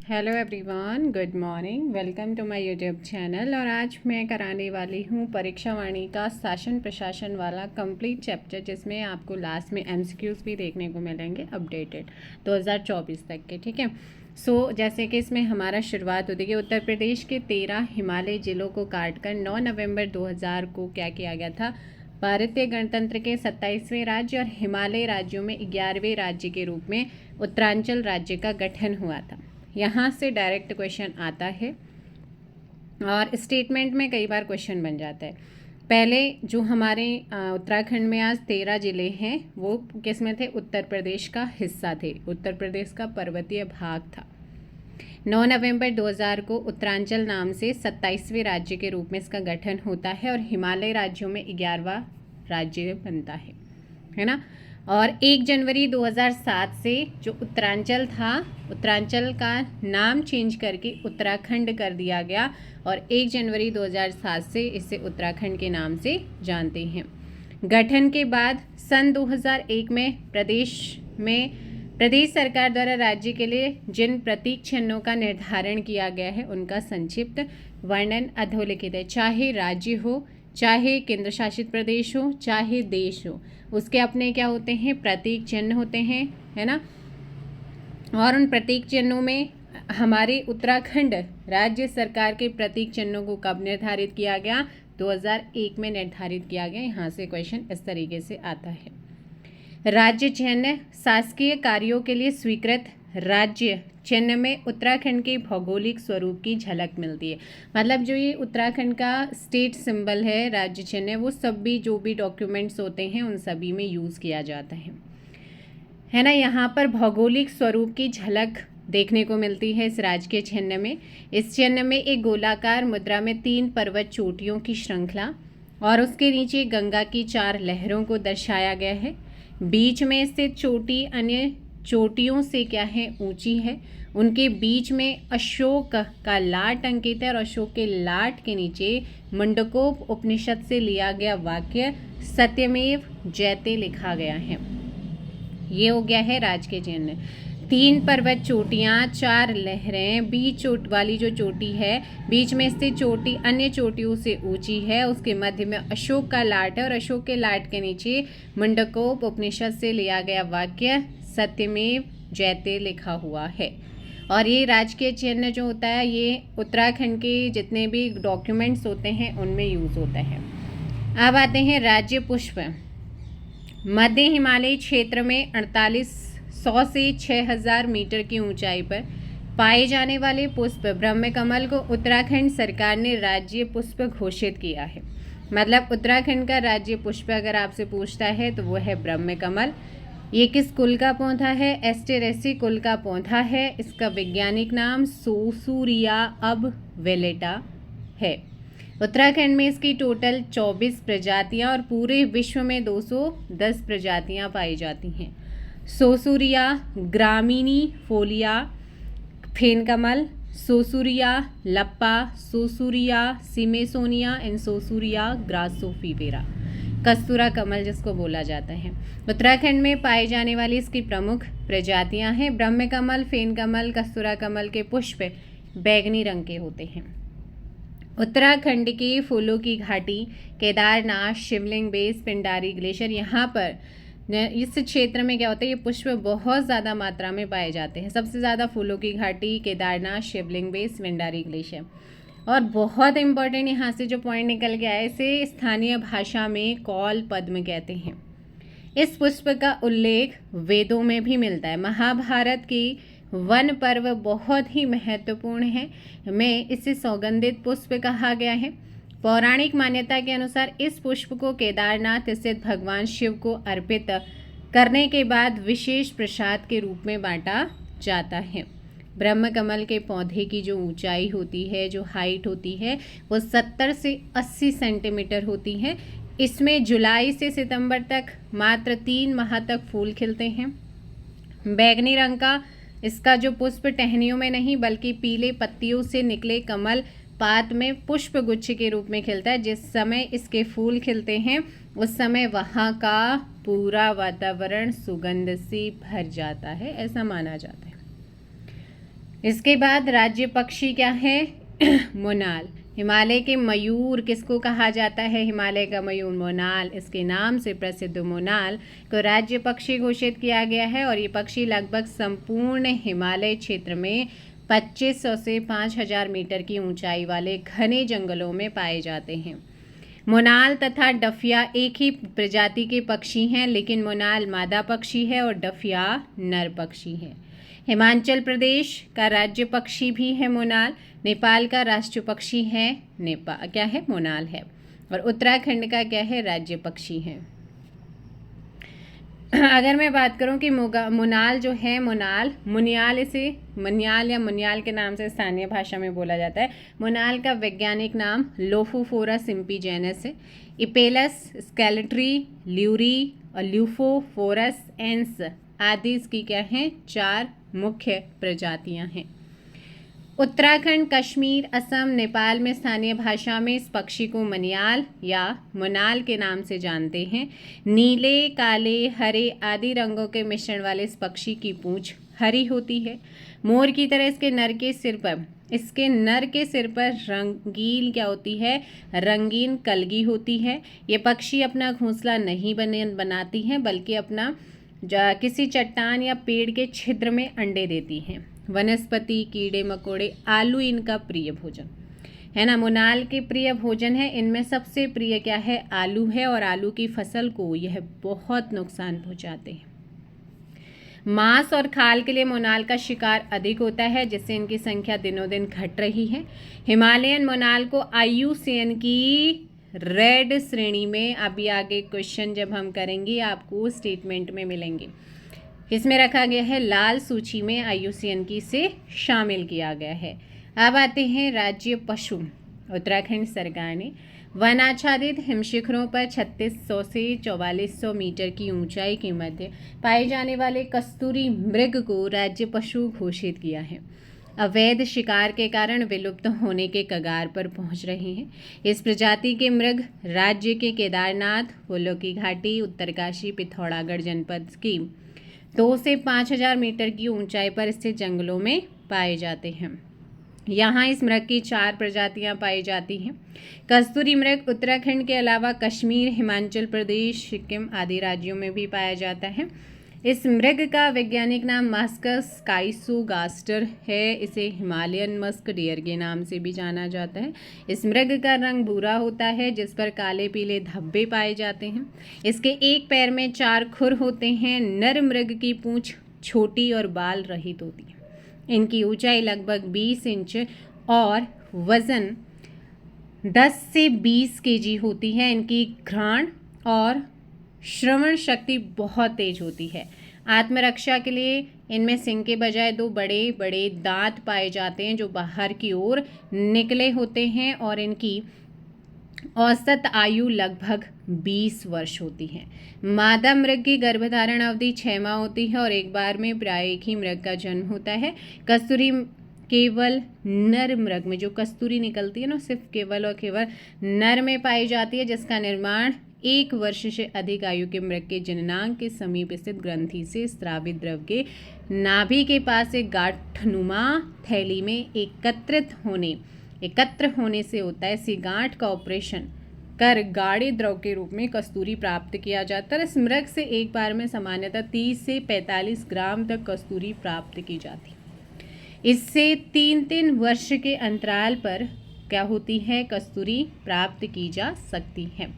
Hello everyone, good morning. Welcome to my YouTube channel. और आज मैं कराने वाली हूँ परीक्षा वाणी का शासन प्रशासन वाला कंप्लीट चैप्टर, जिसमें आपको लास्ट में एमसीक्यूज़ भी देखने को मिलेंगे अपडेटेड 2024 तक के। ठीक है। जैसे कि इसमें हमारा शुरुआत होती है, उत्तर प्रदेश के 13 हिमालय जिलों को काटकर 9 नवंबर 2000 को क्या किया गया था, भारतीय गणतंत्र के 27वें राज्य और हिमालय राज्यों में 11वें राज्य के रूप में उत्तरांचल राज्य का गठन हुआ था। यहाँ से डायरेक्ट क्वेश्चन आता है और स्टेटमेंट में कई बार क्वेश्चन बन जाता है। पहले जो हमारे उत्तराखंड में आज 13 जिले हैं, वो किस में थे? उत्तर प्रदेश का हिस्सा थे। उत्तर प्रदेश का पर्वतीय भाग था। 9 नवंबर 2000 को उत्तरांचल नाम से 27वें राज्य के रूप में इसका गठन होता है और हिमालय राज्यों में 11वां राज्य बनता है ना। और 1 जनवरी 2007 से जो उत्तरांचल था, उत्तरांचल का नाम चेंज करके उत्तराखंड कर दिया गया और 1 जनवरी 2007 से इसे उत्तराखंड के नाम से जानते हैं। गठन के बाद सन 2001 में प्रदेश सरकार द्वारा राज्य के लिए जिन प्रतीक चिन्हों का निर्धारण किया गया है, उनका संक्षिप्त वर्णन अधोलिखित है। चाहे राज्य हो, चाहे केंद्र शासित प्रदेश हो, चाहे देश हो, उसके अपने क्या होते हैं? प्रतीक चिन्ह होते हैं, है ना। और उन प्रतीक चिन्हों में हमारे उत्तराखंड राज्य सरकार के प्रतीक चिन्हों को कब निर्धारित किया गया? 2001 में निर्धारित किया गया। यहाँ से क्वेश्चन इस तरीके से आता है। राज्य चिन्ह शासकीय कार्यों के लिए स्वीकृत राज्य चिन्ह में उत्तराखंड के भौगोलिक स्वरूप की झलक मिलती है। मतलब जो ये उत्तराखंड का स्टेट सिंबल है, राज्य चिन्ह, वो सब भी जो भी डॉक्यूमेंट्स होते हैं उन सभी में यूज़ किया जाता है ना। यहाँ पर भौगोलिक स्वरूप की झलक देखने को मिलती है इस राज्य के चिन्ह में। इस चिन्ह में एक गोलाकार मुद्रा में 3 पर्वत चोटियों की श्रृंखला और उसके नीचे गंगा की 4 लहरों को दर्शाया गया है। बीच में स्थित चोटी अन्य चोटियों से क्या है? ऊंची है। उनके बीच में अशोक का लाट अंकित है और अशोक के लाट के नीचे मुंडकोप उपनिषद से लिया गया वाक्य सत्यमेव जयते लिखा गया है। ये हो गया है राज के चिन्ह। 3 पर्वत चोटियाँ, 4 लहरें, बीच चोट वाली जो चोटी है, बीच में स्थित चोटी अन्य चोटियों से ऊंची है। उसके मध्य में अशोक का लाट है और अशोक के लाट के नीचे मुंडकोप उपनिषद से लिया गया वाक्य सत्यमेव जयते लिखा हुआ है। और ये राजकीय चिन्ह जो होता है, ये उत्तराखंड के जितने भी डॉक्यूमेंट्स होते हैं उनमें यूज़ होता है। अब आते हैं राज्य पुष्प। मध्य हिमालय क्षेत्र में 4800 से 6000 मीटर की ऊंचाई पर पाए जाने वाले पुष्प ब्रह्मकमल को उत्तराखंड सरकार ने राज्य पुष्प घोषित किया है। मतलब उत्तराखंड का राज्य पुष्प अगर आपसे पूछता है तो वो है ब्रह्मकमल। ये किस कुल का पौधा है? एस्टेरेसी कुल का पौधा है। इसका वैज्ञानिक नाम सोसूरिया अब वेलेटा है। उत्तराखंड में इसकी टोटल 24 प्रजातियां और पूरे विश्व में 210 प्रजातियां पाई जाती हैं। सोसूरिया ग्रामीनी फोलिया फेनकमल, सोसूरिया लप्पा, सोसूरिया सिमेसोनिया एंड सोसूरिया ग्रासोफिवेरा, कस्तूरा कमल जिसको बोला जाता है। उत्तराखंड में पाई जाने वाली इसकी प्रमुख प्रजातियां हैं ब्रह्मकमल, फेनकमल, कस्तूरा कमल के पुष्प बैंगनी रंग के होते हैं। उत्तराखंड के फूलों की घाटी, केदारनाथ, शिवलिंग बेस, पिंडारी ग्लेशियर, यहाँ पर इस क्षेत्र में क्या होता है? ये पुष्प बहुत ज़्यादा मात्रा में पाए जाते हैं। सबसे ज़्यादा फूलों की घाटी, केदारनाथ, शिवलिंग बेस, पिंडारी ग्लेशियर। और बहुत इंपॉर्टेंट यहाँ से जो पॉइंट निकल गया है, इसे स्थानीय भाषा में कौल पद्म कहते हैं। इस पुष्प का उल्लेख वेदों में भी मिलता है। महाभारत की वन पर्व बहुत ही महत्वपूर्ण है, में इसे सौगंधित पुष्प कहा गया है। पौराणिक मान्यता के अनुसार इस पुष्प को केदारनाथ स्थित भगवान शिव को अर्पित करने के बाद विशेष प्रसाद के रूप में बांटा जाता है। ब्रह्मकमल के पौधे की जो ऊंचाई होती है, जो हाइट होती है, वो 70 से 80 सेंटीमीटर होती है। इसमें जुलाई से सितंबर तक मात्र 3 माह तक फूल खिलते हैं। बैंगनी रंग का इसका जो पुष्प टहनियों में नहीं बल्कि पीले पत्तियों से निकले कमल पात में पुष्प गुच्छ के रूप में खिलता है। जिस समय इसके फूल खिलते हैं उस समय वहाँ का पूरा वातावरण सुगंध से भर जाता है, ऐसा माना जाता है। इसके बाद राज्य पक्षी क्या है? मोनाल। हिमालय के मयूर किसको कहा जाता है? हिमालय का मयूर मोनाल। इसके नाम से प्रसिद्ध मोनाल को राज्य पक्षी घोषित किया गया है और ये पक्षी लगभग संपूर्ण हिमालय क्षेत्र में 2500 से 5000 मीटर की ऊंचाई वाले घने जंगलों में पाए जाते हैं। मोनाल तथा डफिया एक ही प्रजाति के पक्षी हैं, लेकिन मोनाल मादा पक्षी है और डफिया नर पक्षी है। हिमाचल प्रदेश का राज्य पक्षी भी है मोनाल। नेपाल का राष्ट्रीय पक्षी है क्या है? मोनाल है। और उत्तराखंड का क्या है? राज्य पक्षी है। अगर मैं बात करूं कि मोनाल जो है, मोनाल मुनियाल, इसे मनियाल या मुनियाल के नाम से स्थानीय भाषा में बोला जाता है। मोनाल का वैज्ञानिक नाम लोफोफोरा सिम्पीजेनस है। इपेलस, स्केलेट्री, ल्यूरी और ल्यूफोफोरस एंस आदि इसकी क्या हैं? 4 मुख्य प्रजातियां हैं। उत्तराखंड, कश्मीर, असम, नेपाल में स्थानीय भाषा में इस पक्षी को मनियाल या मोनाल के नाम से जानते हैं। नीले, काले, हरे आदि रंगों के मिश्रण वाले इस पक्षी की पूंछ हरी होती है। मोर की तरह इसके नर के सिर पर रंगीन क्या होती है? रंगीन कलगी होती है। ये पक्षी अपना घोंसला नहीं बनाती हैं, बल्कि अपना किसी चट्टान या पेड़ के छिद्र में अंडे देती हैं। वनस्पति, कीड़े मकोड़े, आलू इनका प्रिय भोजन है ना। मोनाल के प्रिय भोजन है, इनमें सबसे प्रिय क्या है? आलू है और आलू की फसल को यह बहुत नुकसान पहुंचाते हैं। मांस और खाल के लिए मोनाल का शिकार अधिक होता है, जिससे इनकी संख्या दिनों दिन घट रही है। हिमालयन मोनाल को IUCN की रेड श्रेणी में, अभी आगे क्वेश्चन जब हम करेंगे आपको स्टेटमेंट में मिलेंगे, इसमें रखा गया है। लाल सूची में IUCN की से शामिल किया गया है। अब आते हैं राज्य पशु। उत्तराखंड सरकार ने वनाच्छादित हिमशिखरों पर 3600 से 4400 मीटर की ऊंचाई के मध्य पाए जाने वाले कस्तूरी मृग को राज्य पशु घोषित किया है। अवैध शिकार के कारण विलुप्त होने के कगार पर पहुंच रहे हैं। इस प्रजाति के मृग राज्य के केदारनाथ, फूलों की घाटी, उत्तरकाशी, पिथौरागढ़ जनपद की 2 से 5000 मीटर की ऊंचाई पर स्थित जंगलों में पाए जाते हैं। यहाँ इस मृग की 4 प्रजातियाँ पाई जाती हैं। कस्तूरी मृग उत्तराखंड के अलावा कश्मीर, हिमाचल प्रदेश, सिक्किम आदि राज्यों में भी पाया जाता है। इस मृग का वैज्ञानिक नाम मास्कस काइसोगास्टर है। इसे हिमालयन मस्क डियर के नाम से भी जाना जाता है। इस मृग का रंग भूरा होता है, जिस पर काले पीले धब्बे पाए जाते हैं। इसके एक पैर में 4 खुर होते हैं। नर मृग की पूंछ छोटी और बाल रहित होती है। इनकी ऊंचाई लगभग 20 इंच और वजन 10 से 20 kg होती है। इनकी घ्राण और श्रवण शक्ति बहुत तेज होती है। आत्मरक्षा के लिए इनमें सिंग के बजाय 2 बड़े बड़े दांत पाए जाते हैं, जो बाहर की ओर निकले होते हैं, और इनकी औसत आयु लगभग 20 वर्ष होती है। मादा मृग की गर्भधारण अवधि 6 माह होती है और एक बार में प्राय एक ही मृग का जन्म होता है। कस्तूरी केवल नर मृग में जो कस्तूरी निकलती है ना, सिर्फ केवल और केवल नर में पाई जाती है, जिसका निर्माण 1 वर्ष से अधिक आयु के मृग के जननांग के समीप स्थित ग्रंथि से स्रावित द्रव के नाभि के पास एक गांठनुमा थैली में एकत्र होने से होता है। इसी गांठ का ऑपरेशन कर गाढ़े द्रव के रूप में कस्तूरी प्राप्त किया जाता है। इस मृग से एक बार में सामान्यतः 30 से 45 ग्राम तक कस्तूरी प्राप्त की जाती है। इससे 3-3 वर्ष के अंतराल पर क्या होती है? कस्तूरी प्राप्त की जा सकती है।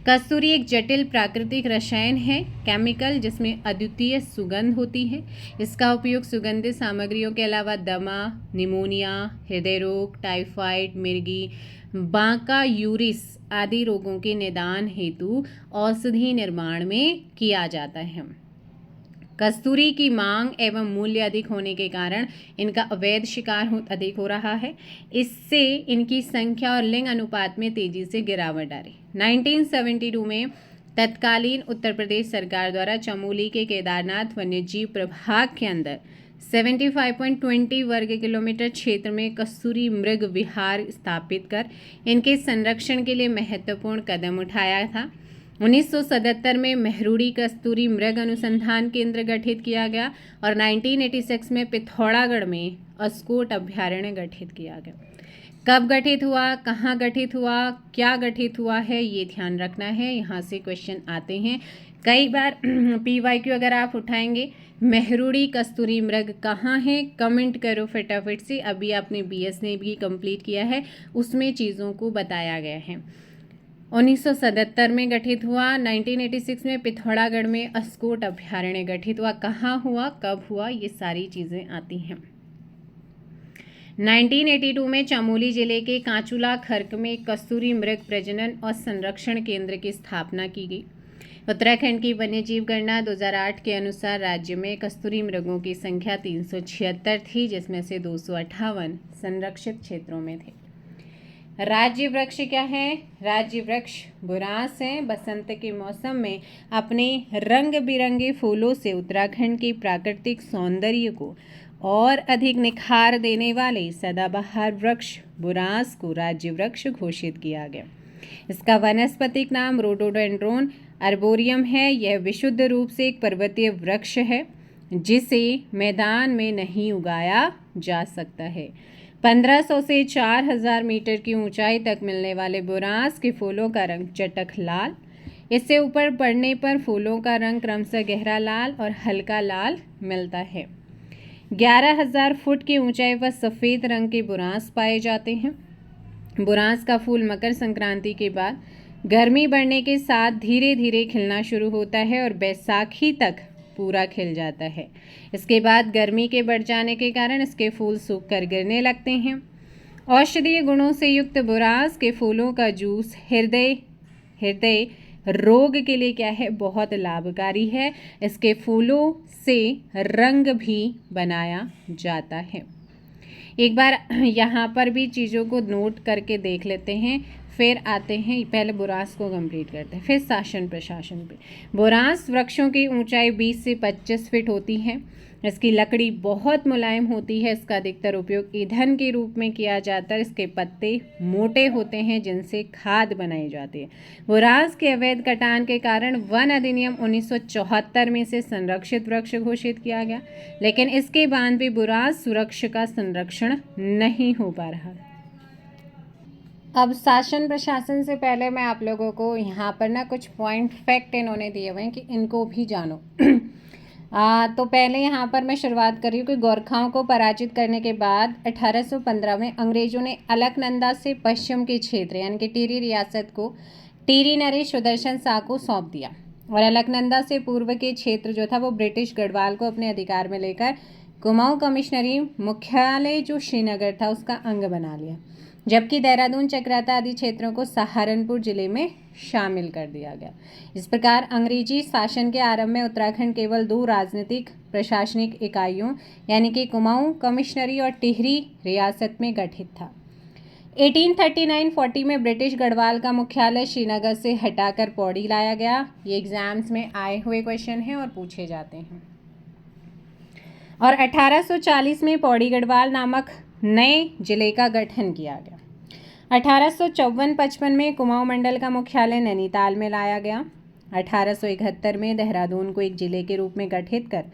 कस्तूरी एक जटिल प्राकृतिक रसायन है, केमिकल, जिसमें अद्वितीय सुगंध होती है। इसका उपयोग सुगंधित सामग्रियों के अलावा दमा, निमोनिया, हृदय रोग, टाइफाइड, मिर्गी, बांका यूरिस आदि रोगों के निदान हेतु औषधि निर्माण में किया जाता है। कस्तूरी की मांग एवं मूल्य अधिक होने के कारण इनका अवैध शिकार अधिक हो रहा है। इससे इनकी संख्या और लिंग अनुपात में तेजी से गिरावट आ रही। 1972 में तत्कालीन उत्तर प्रदेश सरकार द्वारा चमोली के केदारनाथ वन्यजीव प्रभाग के अंदर 75.20 वर्ग किलोमीटर क्षेत्र में कस्तूरी मृग विहार स्थापित कर इनके संरक्षण के लिए महत्वपूर्ण कदम उठाया था। 1977 में मेहरुड़ी कस्तूरी मृग अनुसंधान केंद्र गठित किया गया और 1986 में पिथौरागढ़ में अस्कोट अभ्यारण्य गठित किया गया। कब गठित हुआ, कहाँ गठित हुआ, क्या गठित हुआ है, ये ध्यान रखना है। यहाँ से क्वेश्चन आते हैं कई बार PYQ अगर आप उठाएंगे। मेहरुड़ी कस्तूरी मृग कहाँ है, कमेंट करो फटाफट से। अभी आपने BS ने भी कंप्लीट किया है, उसमें चीज़ों को बताया गया है। 1977 में गठित हुआ। 1986 में पिथौरागढ़ में अस्कोट अभ्यारण्य गठित हुआ। कहाँ हुआ, कब हुआ, ये सारी चीज़ें आती हैं। 1982 में चमोली जिले के कांचुला खर्क में कस्तूरी मृग प्रजनन और संरक्षण केंद्र की स्थापना की गई। उत्तराखंड की वन्यजीव गणना 2008 के अनुसार राज्य में कस्तूरी मृगों की संख्या 376 थी, जिसमें से 258 संरक्षित क्षेत्रों में थे। राज्य वृक्ष क्या है? राज्य वृक्ष बुरांस है। बसंत के मौसम में अपने रंग बिरंगे फूलों से उत्तराखंड के प्राकृतिक सौंदर्य को और अधिक निखार देने वाले सदाबहार वृक्ष बुरांस को राज्य वृक्ष घोषित किया गया। इसका वानस्पतिक नाम रोडोडेंड्रोन अर्बोरियम है। यह विशुद्ध रूप से एक पर्वतीय वृक्ष है जिसे मैदान में नहीं उगाया जा सकता है। 1500 से 4000 मीटर की ऊंचाई तक मिलने वाले बुरांस के फूलों का रंग चटक लाल, इससे ऊपर बढ़ने पर फूलों का रंग क्रमशः गहरा लाल और हल्का लाल मिलता है। 11000 फुट की ऊंचाई पर सफ़ेद रंग के बुरांस पाए जाते हैं। बुरांस का फूल मकर संक्रांति के बाद गर्मी बढ़ने के साथ धीरे धीरे खिलना शुरू होता है और बैसाखी तक पूरा खिल जाता है। इसके बाद गर्मी के बढ़ जाने के कारण इसके फूल सूख कर गिरने लगते हैं। औषधीय गुणों से युक्त बुरांस के फूलों का जूस हृदय रोग के लिए क्या है? बहुत लाभकारी है। इसके फूलों से रंग भी बनाया जाता है। एक बार यहाँ पर भी चीज़ों को नोट करके देख लेते हैं, फिर आते हैं, पहले बुरांस को कंप्लीट करते हैं, फिर शासन प्रशासन पे। बुरांस वृक्षों की ऊंचाई 20 से 25 फीट होती है। इसकी लकड़ी बहुत मुलायम होती है। इसका अधिकतर उपयोग ईंधन के रूप में किया जाता है। इसके पत्ते मोटे होते हैं जिनसे खाद बनाई जाती है। बुरांस के अवैध कटान के कारण वन अधिनियम 1974 में से संरक्षित वृक्ष घोषित किया गया, लेकिन इसके बाद भी बुरांस वृक्ष का संरक्षण नहीं हो पा रहा। अब शासन प्रशासन से पहले मैं आप लोगों को यहाँ पर ना कुछ पॉइंट फैक्ट इन्होंने दिए हुए हैं कि इनको भी जानो। तो पहले यहाँ पर मैं शुरुआत कर रही हूँ कि गोरखाओं को पराजित करने के बाद 1815 में अंग्रेजों ने अलकनंदा से पश्चिम के क्षेत्र यानी कि टिहरी रियासत को टिहरी नरेश सुदर्शन शाह को सौंप दिया और अलकनंदा से पूर्व के क्षेत्र जो था वो ब्रिटिश गढ़वाल को अपने अधिकार में लेकर कुमाऊं कमिश्नरी मुख्यालय जो श्रीनगर था उसका अंग बना लिया, जबकि देहरादून, चकराता आदि क्षेत्रों को सहारनपुर जिले में शामिल कर दिया गया। इस प्रकार अंग्रेजी शासन के आरंभ में उत्तराखंड केवल 2 राजनीतिक प्रशासनिक इकाइयों यानी कि कुमाऊं कमिश्नरी और टिहरी रियासत में गठित था। 1839-40 में ब्रिटिश गढ़वाल का मुख्यालय श्रीनगर से हटाकर पौड़ी लाया गया। ये एग्जाम्स में आए हुए क्वेश्चन हैं और पूछे जाते हैं। और 1840 में पौड़ी गढ़वाल नामक नए जिले का गठन किया गया। 1854-55 में कुमाऊं मंडल का मुख्यालय नैनीताल में लाया गया। 1871 में देहरादून को एक जिले के रूप में गठित कर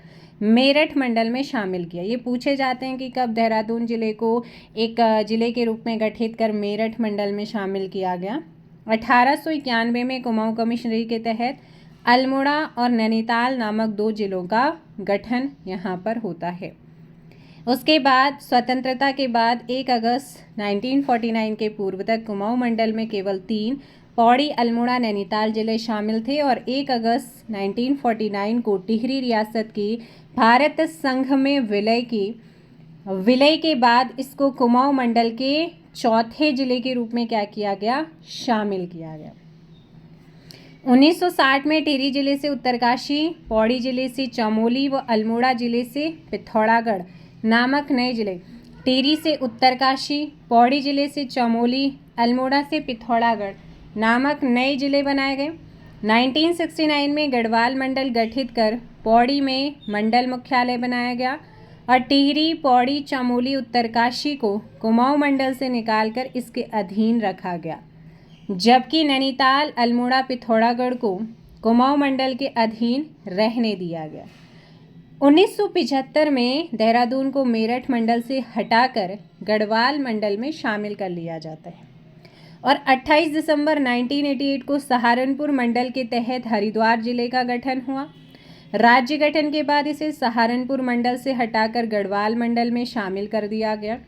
मेरठ मंडल में शामिल किया। ये पूछे जाते हैं कि कब देहरादून जिले को एक जिले के रूप में गठित कर मेरठ मंडल में शामिल किया गया। 1891 में कुमाऊं कमिश्नरी के तहत अल्मोड़ा और नैनीताल नामक 2 जिलों का गठन यहाँ पर होता है। उसके बाद स्वतंत्रता के बाद 1 अगस्त 1949 के पूर्व तक कुमाऊं मंडल में केवल 3 पौड़ी, अल्मोड़ा, नैनीताल जिले शामिल थे और 1 अगस्त 1949 को टिहरी रियासत की भारत संघ में विलय के बाद इसको कुमाऊं मंडल के चौथे जिले के रूप में क्या किया गया? शामिल किया गया। 1960 में टिहरी जिले से उत्तरकाशी, पौड़ी जिले से चमोली व अल्मोड़ा जिले से पिथौरागढ़ नामक नए जिले, टिहरी से उत्तरकाशी, पौड़ी जिले से चमोली, अल्मोड़ा से पिथौरागढ़ नामक नए जिले बनाए गए। 1969 में गढ़वाल मंडल गठित कर पौड़ी में मंडल मुख्यालय बनाया गया और टिहरी, पौड़ी, चमोली, उत्तरकाशी को कुमाऊं मंडल से निकालकर इसके अधीन रखा गया। जबकि नैनीताल, अल्मोड़ा, पिथौरागढ़ को कुमाऊं मंडल के अधीन रहने दिया गया। 1975 में देहरादून को मेरठ मंडल से हटाकर गढ़वाल मंडल में शामिल कर लिया जाता है और 28 दिसंबर 1988 को सहारनपुर मंडल के तहत हरिद्वार जिले का गठन हुआ। राज्य गठन के बाद इसे सहारनपुर मंडल से हटाकर गढ़वाल मंडल में शामिल कर दिया गया।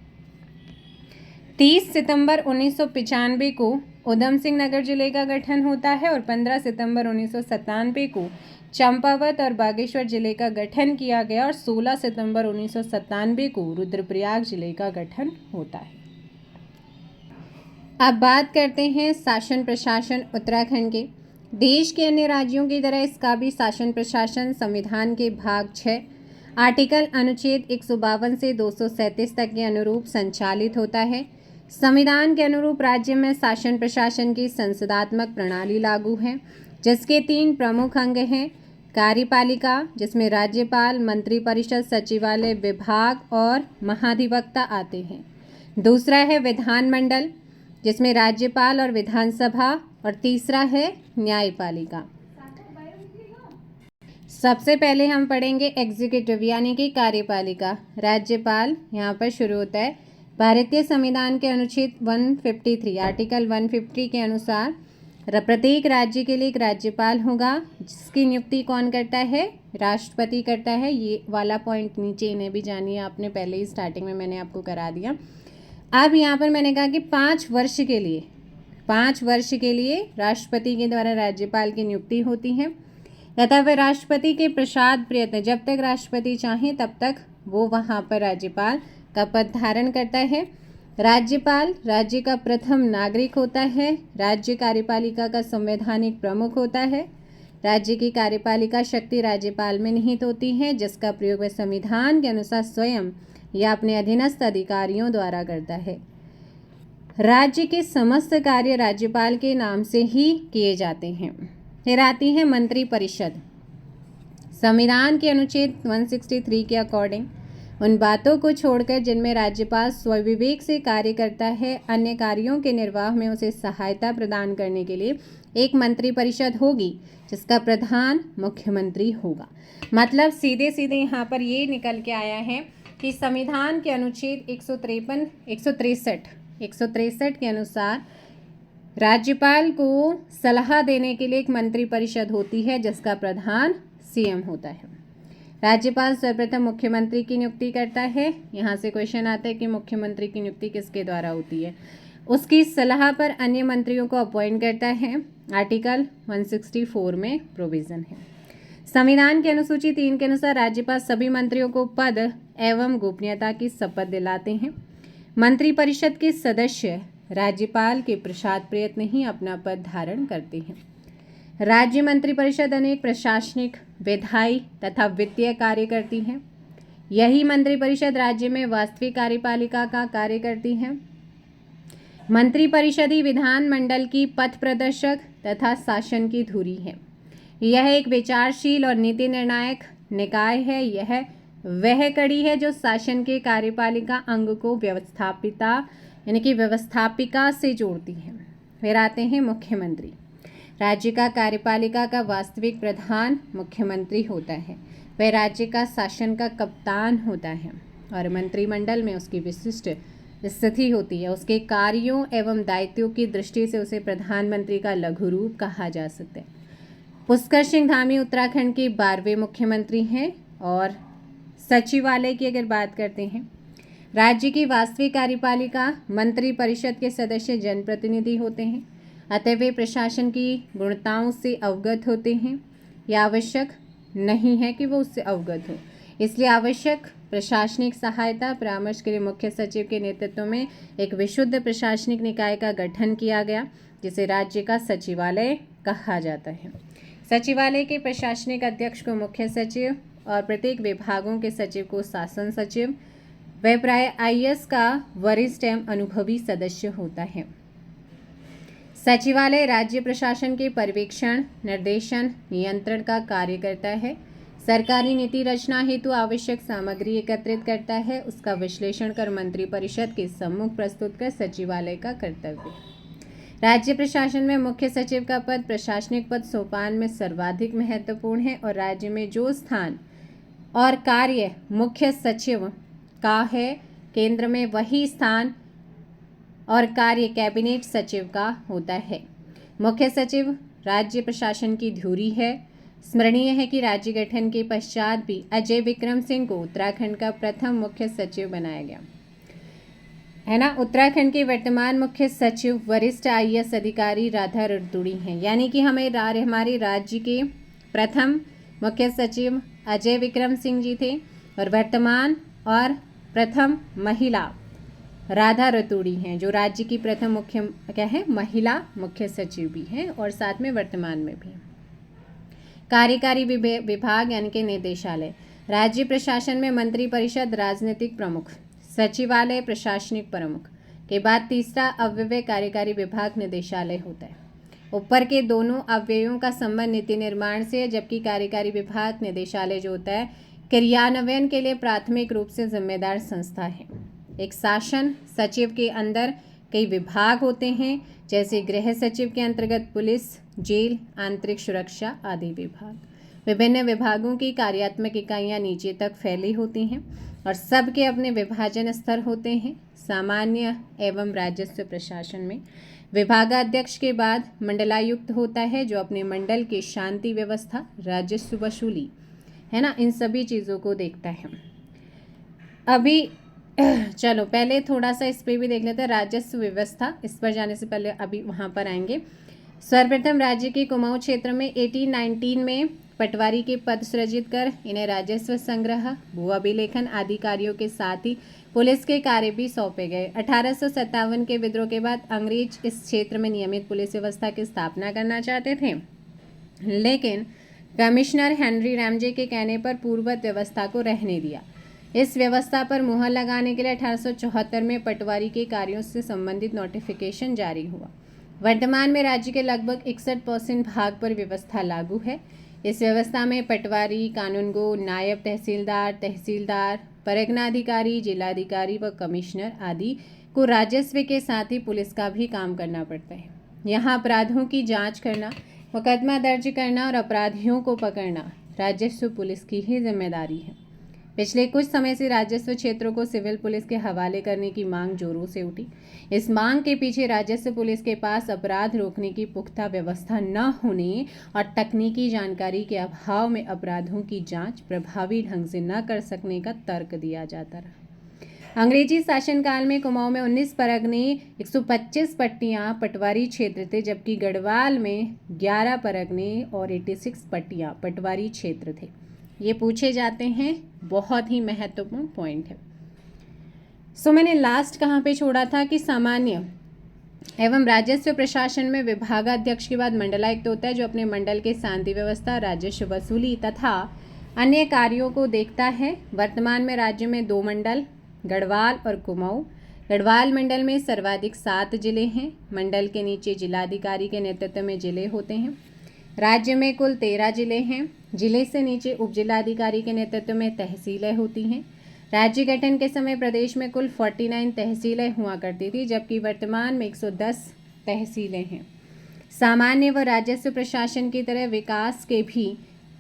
30 सितंबर 1995 को उधम सिंह नगर जिले का गठन होता है और 15 सितंबर 1997 को चंपावत और बागेश्वर जिले का गठन किया गया और 16 सितंबर 1997 को रुद्रप्रयाग जिले का गठन होता है। अब बात करते हैं शासन प्रशासन उत्तराखंड के। देश के अन्य राज्यों की तरह इसका भी शासन प्रशासन संविधान के भाग 6 आर्टिकल अनुच्छेद 152 से 237 तक के अनुरूप संचालित होता है। संविधान के अनुरूप राज्य में शासन प्रशासन की संसदात्मक प्रणाली लागू है, जिसके 3 प्रमुख अंग हैं। कार्यपालिका, जिसमें राज्यपाल, मंत्रिपरिषद, सचिवालय, विभाग और महाधिवक्ता आते हैं। दूसरा है विधानमंडल, जिसमें राज्यपाल और विधानसभा, और तीसरा है न्यायपालिका। सबसे पहले हम पढ़ेंगे एग्जीक्यूटिव यानी कि कार्यपालिका। राज्यपाल यहाँ पर शुरू होता है। भारतीय संविधान के अनुच्छेद 153 आर्टिकल 150 के अनुसार प्रत्येक राज्य के लिए एक राज्यपाल होगा, जिसकी नियुक्ति कौन करता है? राष्ट्रपति करता है। ये वाला पॉइंट नीचे इन्हें भी जानिए, आपने पहले ही स्टार्टिंग में मैंने आपको करा दिया। अब यहाँ पर मैंने कहा कि 5 वर्ष के लिए राष्ट्रपति के द्वारा राज्यपाल की नियुक्ति होती है तथा वह राष्ट्रपति के प्रसाद प्रयत्न, जब तक राष्ट्रपति चाहें तब तक वो वहाँ पर राज्यपाल का पद धारण करता है। राज्यपाल राज्य का प्रथम नागरिक होता है। राज्य कार्यपालिका का संवैधानिक प्रमुख होता है। राज्य की कार्यपालिका शक्ति राज्यपाल में निहित होती है, जिसका प्रयोग वह संविधान के अनुसार स्वयं या अपने अधीनस्थ अधिकारियों द्वारा करता है। राज्य के समस्त कार्य राज्यपाल के नाम से ही किए जाते हैं। फिर आती है मंत्रिपरिषद। संविधान के अनुच्छेद 163 के अकॉर्डिंग उन बातों को छोड़कर जिनमें राज्यपाल स्वविवेक से कार्य करता है, अन्य कार्यों के निर्वाह में उसे सहायता प्रदान करने के लिए एक मंत्रिपरिषद होगी, जिसका प्रधान मुख्यमंत्री होगा। मतलब सीधे सीधे यहाँ पर ये निकल के आया है कि संविधान के अनुच्छेद 163 के अनुसार राज्यपाल को सलाह देने के लिए एक मंत्रिपरिषद होती है, जिसका प्रधान सीएम होता है। राज्यपाल सर्वप्रथम मुख्यमंत्री की नियुक्ति करता है। यहाँ से क्वेश्चन आता है कि मुख्यमंत्री की नियुक्ति किसके द्वारा होती है? उसकी सलाह पर अन्य मंत्रियों को अपॉइंट करता है। आर्टिकल 164 में प्रोविजन है। संविधान के अनुसूची 3 के अनुसार राज्यपाल सभी मंत्रियों को पद एवं गोपनीयता की शपथ दिलाते हैं। मंत्रिपरिषद के सदस्य राज्यपाल के प्रसाद प्रयत्न ही अपना पद धारण करते हैं। राज्य मंत्रिपरिषद अनेक प्रशासनिक, विधायी तथा वित्तीय कार्य करती है। यही मंत्रिपरिषद राज्य में वास्तविक कार्यपालिका का कार्य करती है। मंत्रिपरिषद ही विधानमंडल की पथ प्रदर्शक तथा शासन की धुरी है। यह एक विचारशील और नीति निर्णायक निकाय है। यह वह कड़ी है जो शासन के कार्यपालिका अंग को व्यवस्थापिका से जोड़ती है। फिर आते हैं मुख्यमंत्री। राज्य का कार्यपालिका का वास्तविक प्रधान मुख्यमंत्री होता है। वह राज्य का शासन का कप्तान होता है और मंत्रिमंडल में उसकी विशिष्ट स्थिति होती है। उसके कार्यों एवं दायित्वों की दृष्टि से उसे प्रधानमंत्री का लघु रूप कहा जा सकता है। पुष्कर सिंह धामी उत्तराखंड के 12वें मुख्यमंत्री हैं। और सचिवालय की अगर बात करते हैं, राज्य की वास्तविक कार्यपालिका मंत्रिपरिषद के सदस्य जनप्रतिनिधि होते हैं, अतः वे प्रशासन की गुणताओं से अवगत होते हैं। यह आवश्यक नहीं है कि वो उससे अवगत हो, इसलिए आवश्यक प्रशासनिक सहायता परामर्श के लिए मुख्य सचिव के नेतृत्व में एक विशुद्ध प्रशासनिक निकाय का गठन किया गया, जिसे राज्य का सचिवालय कहा जाता है। सचिवालय के प्रशासनिक अध्यक्ष को मुख्य सचिव और प्रत्येक विभागों के सचिव को शासन सचिव, वह प्राय IAS का वरिष्ठ एवं अनुभवी सदस्य होता है। सचिवालय राज्य प्रशासन के पर्यवेक्षण, निर्देशन, नियंत्रण का कार्य करता है। सरकारी नीति रचना हेतु आवश्यक सामग्री एकत्रित करता है। उसका विश्लेषण कर मंत्रिपरिषद के सम्मुख प्रस्तुत कर सचिवालय का कर्तव्य। राज्य प्रशासन में मुख्य सचिव का पद प्रशासनिक पद सोपान में सर्वाधिक महत्वपूर्ण है और राज्य में जो स्थान और कार्य मुख्य सचिव का है, केंद्र में वही स्थान और कार्य कैबिनेट सचिव का होता है। मुख्य सचिव राज्य प्रशासन की धुरी है। स्मरणीय है कि राज्य गठन के पश्चात भी अजय विक्रम सिंह को उत्तराखंड का प्रथम मुख्य सचिव बनाया गया है ना। उत्तराखंड के वर्तमान मुख्य सचिव वरिष्ठ IAS अधिकारी राधा रतूड़ी हैं, यानी कि हमारे राज्य के प्रथम मुख्य सचिव अजय विक्रम सिंह जी थे और वर्तमान और प्रथम महिला राधा रतूड़ी हैं, जो राज्य की प्रथम महिला मुख्य सचिव भी हैं और साथ में वर्तमान में भी। कार्यकारी विभाग यानी कि निदेशालय, राज्य प्रशासन में मंत्री परिषद, राजनीतिक प्रमुख, सचिवालय, प्रशासनिक प्रमुख के बाद तीसरा अव्यय कार्यकारी विभाग निदेशालय होता है। ऊपर के दोनों अव्ययों का संबंध नीति निर्माण से है, जबकि कार्यकारी विभाग निदेशालय जो होता है क्रियान्वयन के लिए प्राथमिक रूप से जिम्मेदार संस्था है। एक शासन सचिव के अंदर कई विभाग होते हैं, जैसे गृह सचिव के अंतर्गत पुलिस, जेल, आंतरिक सुरक्षा आदि विभाग। विभिन्न विभागों की कार्यात्मक इकाइयां नीचे तक फैली होती हैं और सबके अपने विभाजन स्तर होते हैं। सामान्य एवं राजस्व प्रशासन में विभागाध्यक्ष के बाद मंडलायुक्त होता है, जो अपने मंडल की शांति व्यवस्था, राजस्व वसूली है ना, इन सभी चीज़ों को देखता है। अभी चलो पहले थोड़ा सा इस पर भी देख लेते हैं, राजस्व व्यवस्था। इस पर जाने से पहले अभी वहाँ पर आएंगे। सर्वप्रथम राज्य के कुमाऊं क्षेत्र में 1819 में पटवारी के पद सृजित कर इन्हें राजस्व संग्रह, भू अभिलेखन आदि कार्यों के साथ ही पुलिस के कार्य भी सौंपे गए। 1857 के विद्रोह के बाद अंग्रेज इस क्षेत्र में नियमित पुलिस व्यवस्था की स्थापना करना चाहते थे, लेकिन कमिश्नर हेनरी रैमजे के कहने पर पूर्ववत व्यवस्था को रहने दिया। इस व्यवस्था पर मुहर लगाने के लिए 1874 में पटवारी के कार्यों से संबंधित नोटिफिकेशन जारी हुआ। वर्तमान में राज्य के लगभग 61% भाग पर व्यवस्था लागू है। इस व्यवस्था में पटवारी, कानूनगो, नायब तहसीलदार, परगनाधिकारी, जिलाधिकारी व कमिश्नर आदि को राजस्व के साथ ही पुलिस का भी काम करना पड़ता है। यहाँ अपराधों की जांच करना, मुकदमा दर्ज करना और अपराधियों को पकड़ना राजस्व पुलिस की ही जिम्मेदारी है। पिछले कुछ समय से राजस्व क्षेत्रों को सिविल पुलिस के हवाले करने की मांग जोरों से उठी। इस मांग के पीछे राजस्व पुलिस के पास अपराध रोकने की पुख्ता व्यवस्था न होने और तकनीकी जानकारी के अभाव में अपराधों की जांच प्रभावी ढंग से न कर सकने का तर्क दिया जाता रहा। अंग्रेजी शासनकाल में कुमाऊं में 19 परगने, 125 पट्टियां पटवारी क्षेत्र थे, जबकि गढ़वाल में 11 परगने और 86 पट्टियां पटवारी क्षेत्र थे। ये पूछे जाते हैं, बहुत ही महत्वपूर्ण पॉइंट है। सो मैंने लास्ट कहाँ पे छोड़ा था कि सामान्य एवं राजस्व प्रशासन में विभागाध्यक्ष के बाद मंडलायुक्त होता है, जो अपने मंडल के शांति व्यवस्था, राजस्व वसूली तथा अन्य कार्यों को देखता है। वर्तमान में राज्य में 2 मंडल, गढ़वाल और कुमाऊं। गढ़वाल मंडल में सर्वाधिक 7 जिले हैं। मंडल के नीचे जिलाधिकारी के नेतृत्व में जिले होते हैं। राज्य में कुल 13 जिले हैं। जिले से नीचे उपजिलाधिकारी के नेतृत्व में तहसीलें होती हैं। राज्य गठन के समय प्रदेश में कुल 49 तहसीलें हुआ करती थी, जबकि वर्तमान में 110 तहसीलें हैं। सामान्य व राजस्व प्रशासन की तरह विकास के भी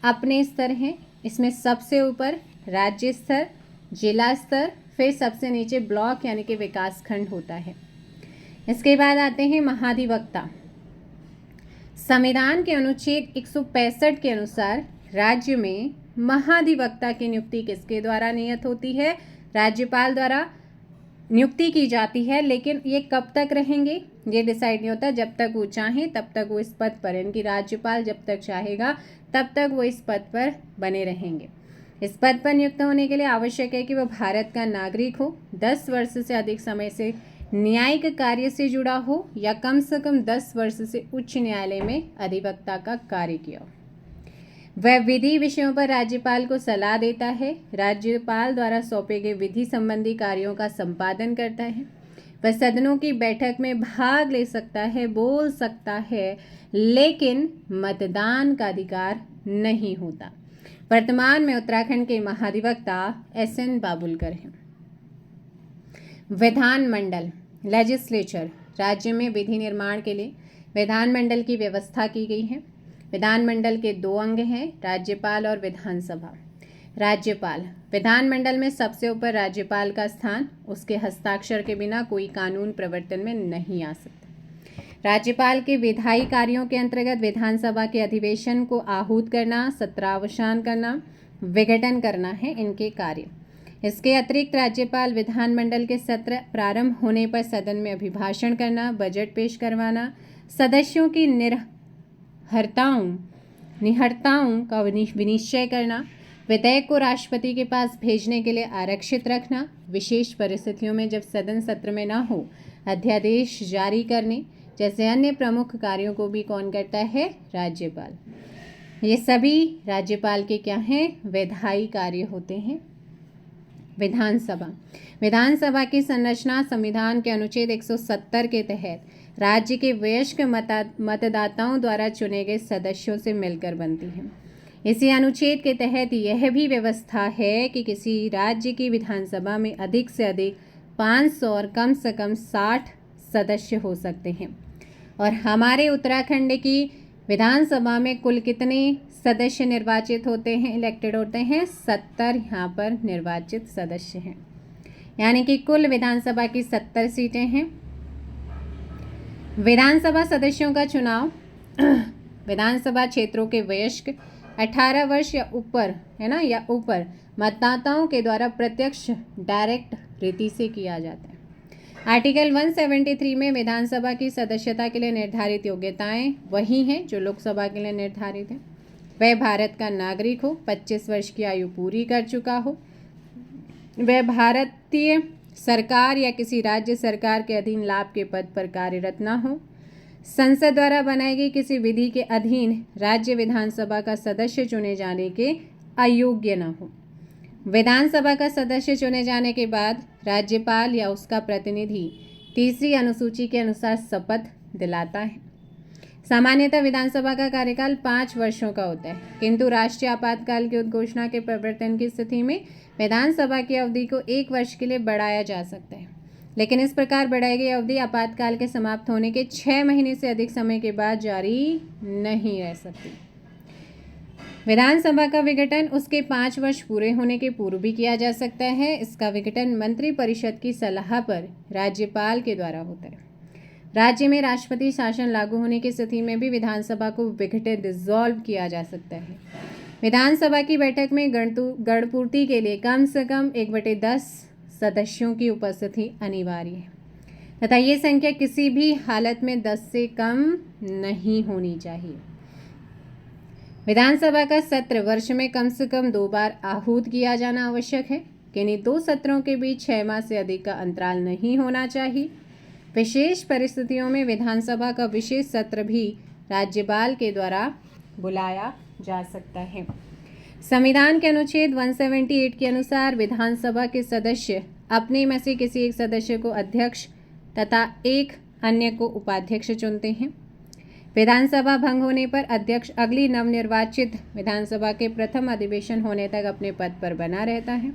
अपने स्तर हैं। इसमें सबसे ऊपर राज्य स्तर, जिला स्तर, फिर सबसे नीचे ब्लॉक यानी कि विकास खंड होता है। इसके बाद आते हैं महाधिवक्ता। संविधान के अनुच्छेद 165 के अनुसार राज्य में महाधिवक्ता की नियुक्ति किसके द्वारा नियत होती है? राज्यपाल द्वारा नियुक्ति की जाती है, लेकिन ये कब तक रहेंगे ये डिसाइड नहीं होता। जब तक वो चाहें तब तक वो इस पद पर, यानी कि राज्यपाल जब तक चाहेगा तब तक वो इस पद पर बने रहेंगे। इस पद पर नियुक्त होने के लिए आवश्यक है कि वह भारत का नागरिक हो, 10 वर्ष से अधिक समय से न्यायिक कार्य से जुड़ा हो या कम से कम 10 वर्ष से उच्च न्यायालय में अधिवक्ता का कार्य किया हो। वह विधि विषयों पर राज्यपाल को सलाह देता है। राज्यपाल द्वारा सौंपे गए विधि संबंधी कार्यों का संपादन करता है। वह सदनों की बैठक में भाग ले सकता है, बोल सकता है, लेकिन मतदान का अधिकार नहीं होता। वर्तमान में उत्तराखंड के महाधिवक्ता SN बाबुलकर हैं। विधानमंडल लेजिस्लेचर राज्य में विधि निर्माण के लिए विधानमंडल की व्यवस्था की गई है। विधानमंडल के 2 अंग हैं, राज्यपाल और विधानसभा। राज्यपाल, विधानमंडल में सबसे ऊपर राज्यपाल का स्थान, उसके हस्ताक्षर के बिना कोई कानून प्रवर्तन में नहीं आ सकता। राज्यपाल के विधायी कार्यों के अंतर्गत विधानसभा के अधिवेशन को आहूत करना, सत्रावसान करना, विघटन करना है इनके कार्य। इसके अतिरिक्त राज्यपाल विधानमंडल के सत्र प्रारंभ होने पर सदन में अभिभाषण करना, बजट पेश करवाना, सदस्यों की निहर्ताओं का विनिश्चय करना, विधेयक को राष्ट्रपति के पास भेजने के लिए आरक्षित रखना, विशेष परिस्थितियों में जब सदन सत्र में न हो अध्यादेश जारी करने जैसे अन्य प्रमुख कार्यों को भी कौन करता है? राज्यपाल। ये सभी राज्यपाल के क्या हैं? विधायी कार्य होते हैं। विधानसभा, विधानसभा की संरचना संविधान के अनुच्छेद 170 के तहत राज्य के वयस्क मतदाताओं द्वारा चुने गए सदस्यों से मिलकर बनती है। इसी अनुच्छेद के तहत यह भी व्यवस्था है कि किसी राज्य की विधानसभा में अधिक से अधिक 500 और कम से कम 60 सदस्य हो सकते हैं। और हमारे उत्तराखंड की विधानसभा में कुल कितने सदस्य निर्वाचित होते हैं, इलेक्टेड होते हैं? 70 यहाँ पर निर्वाचित सदस्य हैं, यानी कि कुल विधानसभा की 70 सीटें हैं। विधानसभा सदस्यों का चुनाव विधानसभा क्षेत्रों के वयस्क 18 वर्ष या ऊपर, है ना, या ऊपर मतदाताओं के द्वारा प्रत्यक्ष डायरेक्ट रीति से किया जाता है। आर्टिकल 173 में विधानसभा की सदस्यता के लिए निर्धारित योग्यताएं वही हैं जो लोकसभा के लिए निर्धारित हैं। वह भारत का नागरिक हो, 25 वर्ष की आयु पूरी कर चुका हो, वह भारतीय सरकार या किसी राज्य सरकार के अधीन लाभ के पद पर कार्यरत न हो, संसद द्वारा बनाई गई किसी विधि के अधीन राज्य विधानसभा का सदस्य चुने जाने के अयोग्य न हो। विधानसभा का सदस्य चुने जाने के बाद राज्यपाल या उसका प्रतिनिधि 3री अनुसूची के अनुसार शपथ दिलाता है। सामान्यतः विधानसभा का कार्यकाल 5 वर्षों का होता है, किंतु राष्ट्रीय आपातकाल की उद्घोषणा के प्रवर्तन की स्थिति में विधानसभा की अवधि को 1 वर्ष के लिए बढ़ाया जा सकता है, लेकिन इस प्रकार बढ़ाई गई अवधि आपातकाल के समाप्त होने के 6 महीने से अधिक समय के बाद जारी नहीं रह सकती। विधानसभा का विघटन उसके 5 वर्ष पूरे होने के पूर्व भी किया जा सकता है। इसका विघटन मंत्रिपरिषद की सलाह पर राज्यपाल के द्वारा होता है। राज्य में राष्ट्रपति शासन लागू होने की स्थिति में भी विधानसभा को विघटित डिसॉल्व किया जा सकता है। विधानसभा की बैठक में गणपूर्ति के लिए कम से कम 1/10 सदस्यों की उपस्थिति अनिवार्य है तथा ये संख्या किसी भी हालत में 10 से कम नहीं होनी चाहिए। विधानसभा का सत्र वर्ष में कम से कम 2 बार आहूत किया जाना आवश्यक है, किन्हीं 2 सत्रों के बीच 6 माह से अधिक का अंतराल नहीं होना चाहिए। विशेष परिस्थितियों में विधानसभा का विशेष सत्र भी राज्यपाल के द्वारा बुलाया जा सकता है। संविधान के अनुच्छेद 178 के अनुसार विधानसभा के सदस्य अपने में से किसी एक सदस्य को अध्यक्ष तथा एक अन्य को उपाध्यक्ष चुनते हैं। विधानसभा भंग होने पर अध्यक्ष अगली नवनिर्वाचित विधानसभा के प्रथम अधिवेशन होने तक अपने पद पर बना रहता है।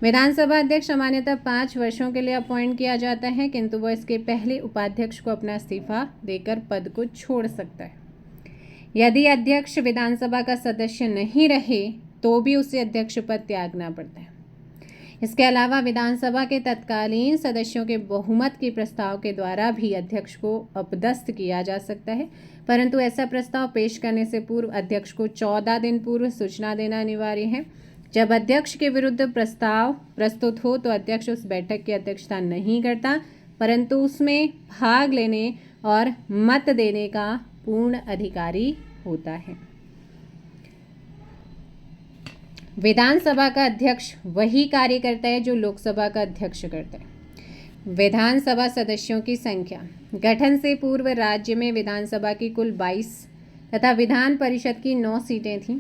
विधानसभा अध्यक्ष सामान्यतः 5 वर्षों के लिए अपॉइंट किया जाता है, किंतु वह इसके पहले उपाध्यक्ष को अपना इस्तीफा देकर पद को छोड़ सकता है। यदि अध्यक्ष विधानसभा का सदस्य नहीं रहे तो भी उसे अध्यक्ष पद त्यागना पड़ता है। इसके अलावा विधानसभा के तत्कालीन सदस्यों के बहुमत के प्रस्ताव के द्वारा भी अध्यक्ष को अपदस्थ किया जा सकता है, परंतु ऐसा प्रस्ताव पेश करने से पूर्व अध्यक्ष को 14 दिन पूर्व सूचना देना अनिवार्य है। जब अध्यक्ष के विरुद्ध प्रस्ताव प्रस्तुत हो तो अध्यक्ष उस बैठक की अध्यक्षता नहीं करता, परंतु उसमें भाग लेने और मत देने का पूर्ण अधिकारी होता है। विधानसभा का अध्यक्ष वही कार्य करता है जो लोकसभा का अध्यक्ष करता है। विधानसभा सदस्यों की संख्या। गठन से पूर्व राज्य में विधानसभा की कुल 22 तथा विधान परिषद की 9 सीटें थीं।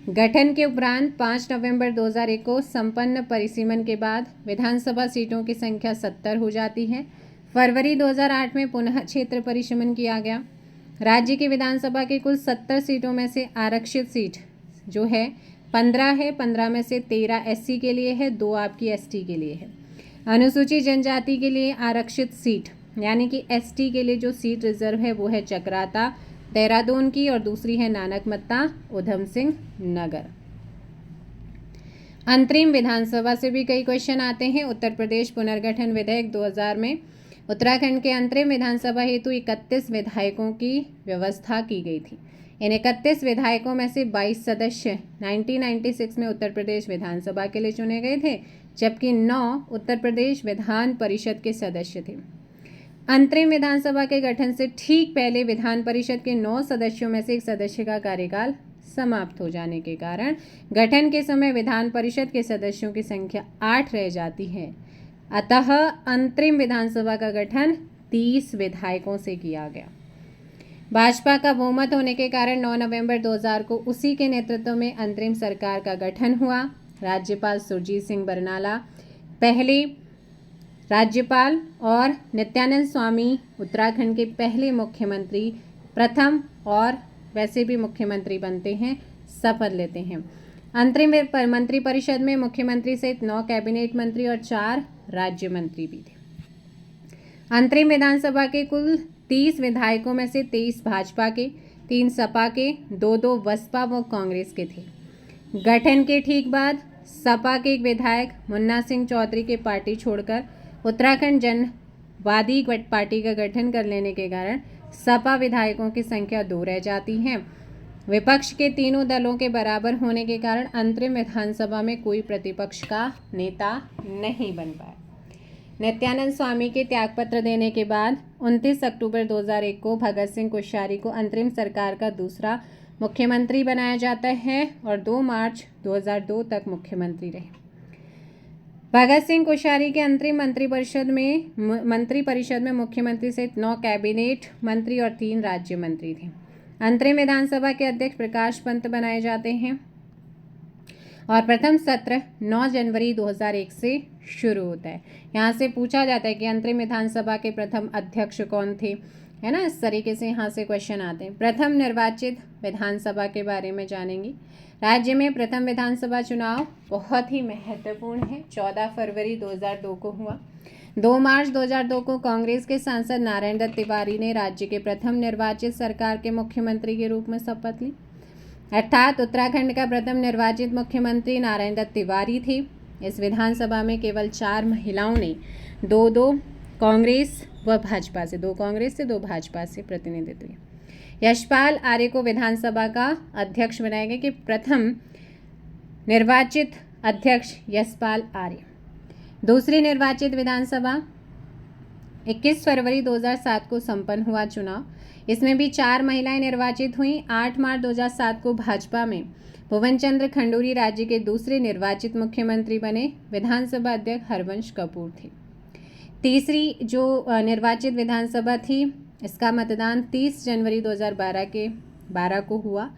गठन के उपरांत 5 नवंबर 2001 को संपन्न परिसीमन के बाद विधानसभा सीटों की संख्या 70 हो जाती है। फरवरी 2008 में पुनः क्षेत्र परिसीमन किया गया। राज्य की विधानसभा की कुल 70 सीटों में से आरक्षित सीट जो है 15 है। 15 में से 13 SC के लिए है, 2 आपकी ST के लिए है। अनुसूचित जनजाति के लिए आरक्षित सीट यानी कि एसटी के लिए जो सीट रिजर्व है वो है चक्राता देहरादून की और दूसरी है नानकमत्ता उधम सिंह नगर। अंतरिम विधानसभा से भी कई क्वेश्चन आते हैं। उत्तर प्रदेश पुनर्गठन विधेयक 2000 में उत्तराखंड के अंतरिम विधानसभा हेतु 31 विधायकों की व्यवस्था की गई थी। इन 31 विधायकों में से 22 सदस्य 1996 में उत्तर प्रदेश विधानसभा के लिए चुने गए थे, जबकि 9 उत्तर प्रदेश विधान परिषद के सदस्य थे। अंतरिम विधानसभा के गठन से ठीक पहले विधान परिषद के 9 सदस्यों में से एक सदस्य का कार्यकाल समाप्त हो जाने के कारण गठन के समय विधान परिषद के सदस्यों की संख्या 8 रह जाती है। अतः अंतरिम विधानसभा का गठन 30 विधायकों से किया गया। भाजपा का बहुमत होने के कारण 9 नवंबर 2000 को उसी के नेतृत्व में अंतरिम सरकार का गठन हुआ। राज्यपाल सुरजीत सिंह बरनाला पहले राज्यपाल और नित्यानंद स्वामी उत्तराखंड के पहले मुख्यमंत्री, प्रथम और वैसे भी मुख्यमंत्री बनते हैं, शपथ लेते हैं। अंतरिम मंत्री परिषद में मुख्यमंत्री सहित 9 कैबिनेट मंत्री और 4 राज्य मंत्री भी थे। अंतरिम विधानसभा के कुल 30 विधायकों में से 23 भाजपा के, 3 सपा के, 2 बसपा व कांग्रेस के थे। गठन के ठीक बाद सपा के एक विधायक मुन्ना सिंह चौधरी के पार्टी छोड़कर उत्तराखंड जनवादी पार्टी का गठन कर लेने के कारण सपा विधायकों की संख्या 2 रह जाती है। विपक्ष के तीनों दलों के बराबर होने के कारण अंतरिम विधानसभा में कोई प्रतिपक्ष का नेता नहीं बन पाया। नित्यानंद स्वामी के त्यागपत्र देने के बाद 29 अक्टूबर 2001 को भगत सिंह कोश्यारी को अंतरिम सरकार का दूसरा मुख्यमंत्री बनाया जाता है और 2 मार्च 2002 तक मुख्यमंत्री रहे। भगत सिंह कोश्यारी के अंतरिम मंत्री परिषद में मुख्यमंत्री सहित 9 कैबिनेट मंत्री और 3 राज्य मंत्री थे। अंतरिम विधानसभा के अध्यक्ष प्रकाश पंत बनाए जाते हैं और प्रथम सत्र 9 जनवरी 2001 से शुरू होता है। यहाँ से पूछा जाता है कि अंतरिम विधानसभा के प्रथम अध्यक्ष कौन थे, है ना। इस तरीके से यहाँ से क्वेश्चन आते हैं। प्रथम निर्वाचित विधानसभा के बारे में जानेंगे। राज्य में प्रथम विधानसभा चुनाव बहुत ही महत्वपूर्ण है, 14 फरवरी 2002 को हुआ। 2 मार्च 2002 को कांग्रेस के सांसद नारायण दत्त तिवारी ने राज्य के प्रथम निर्वाचित सरकार के मुख्यमंत्री के रूप में शपथ ली, अर्थात उत्तराखंड का प्रथम निर्वाचित मुख्यमंत्री नारायण दत्त तिवारी थे। इस विधानसभा में केवल 4 महिलाओं ने 2 कांग्रेस व भाजपा से, 2 कांग्रेस से 2 भाजपा से प्रतिनिधित्व किया। यशपाल आर्य को विधानसभा का अध्यक्ष बनाया गया कि प्रथम निर्वाचित अध्यक्ष यशपाल आर्य। दूसरी निर्वाचित विधानसभा 21 फरवरी 2007 को संपन्न हुआ चुनाव। इसमें भी 4 महिलाएं निर्वाचित हुईं। 8 मार्च 2007 को भाजपा में भुवन चंद्र खंडूरी राज्य के दूसरे निर्वाचित मुख्यमंत्री बने। विधानसभा अध्यक्ष हरवंश कपूर थे। तीसरी जो निर्वाचित विधानसभा थी, इसका मतदान 30 जनवरी 2012 को हुआ।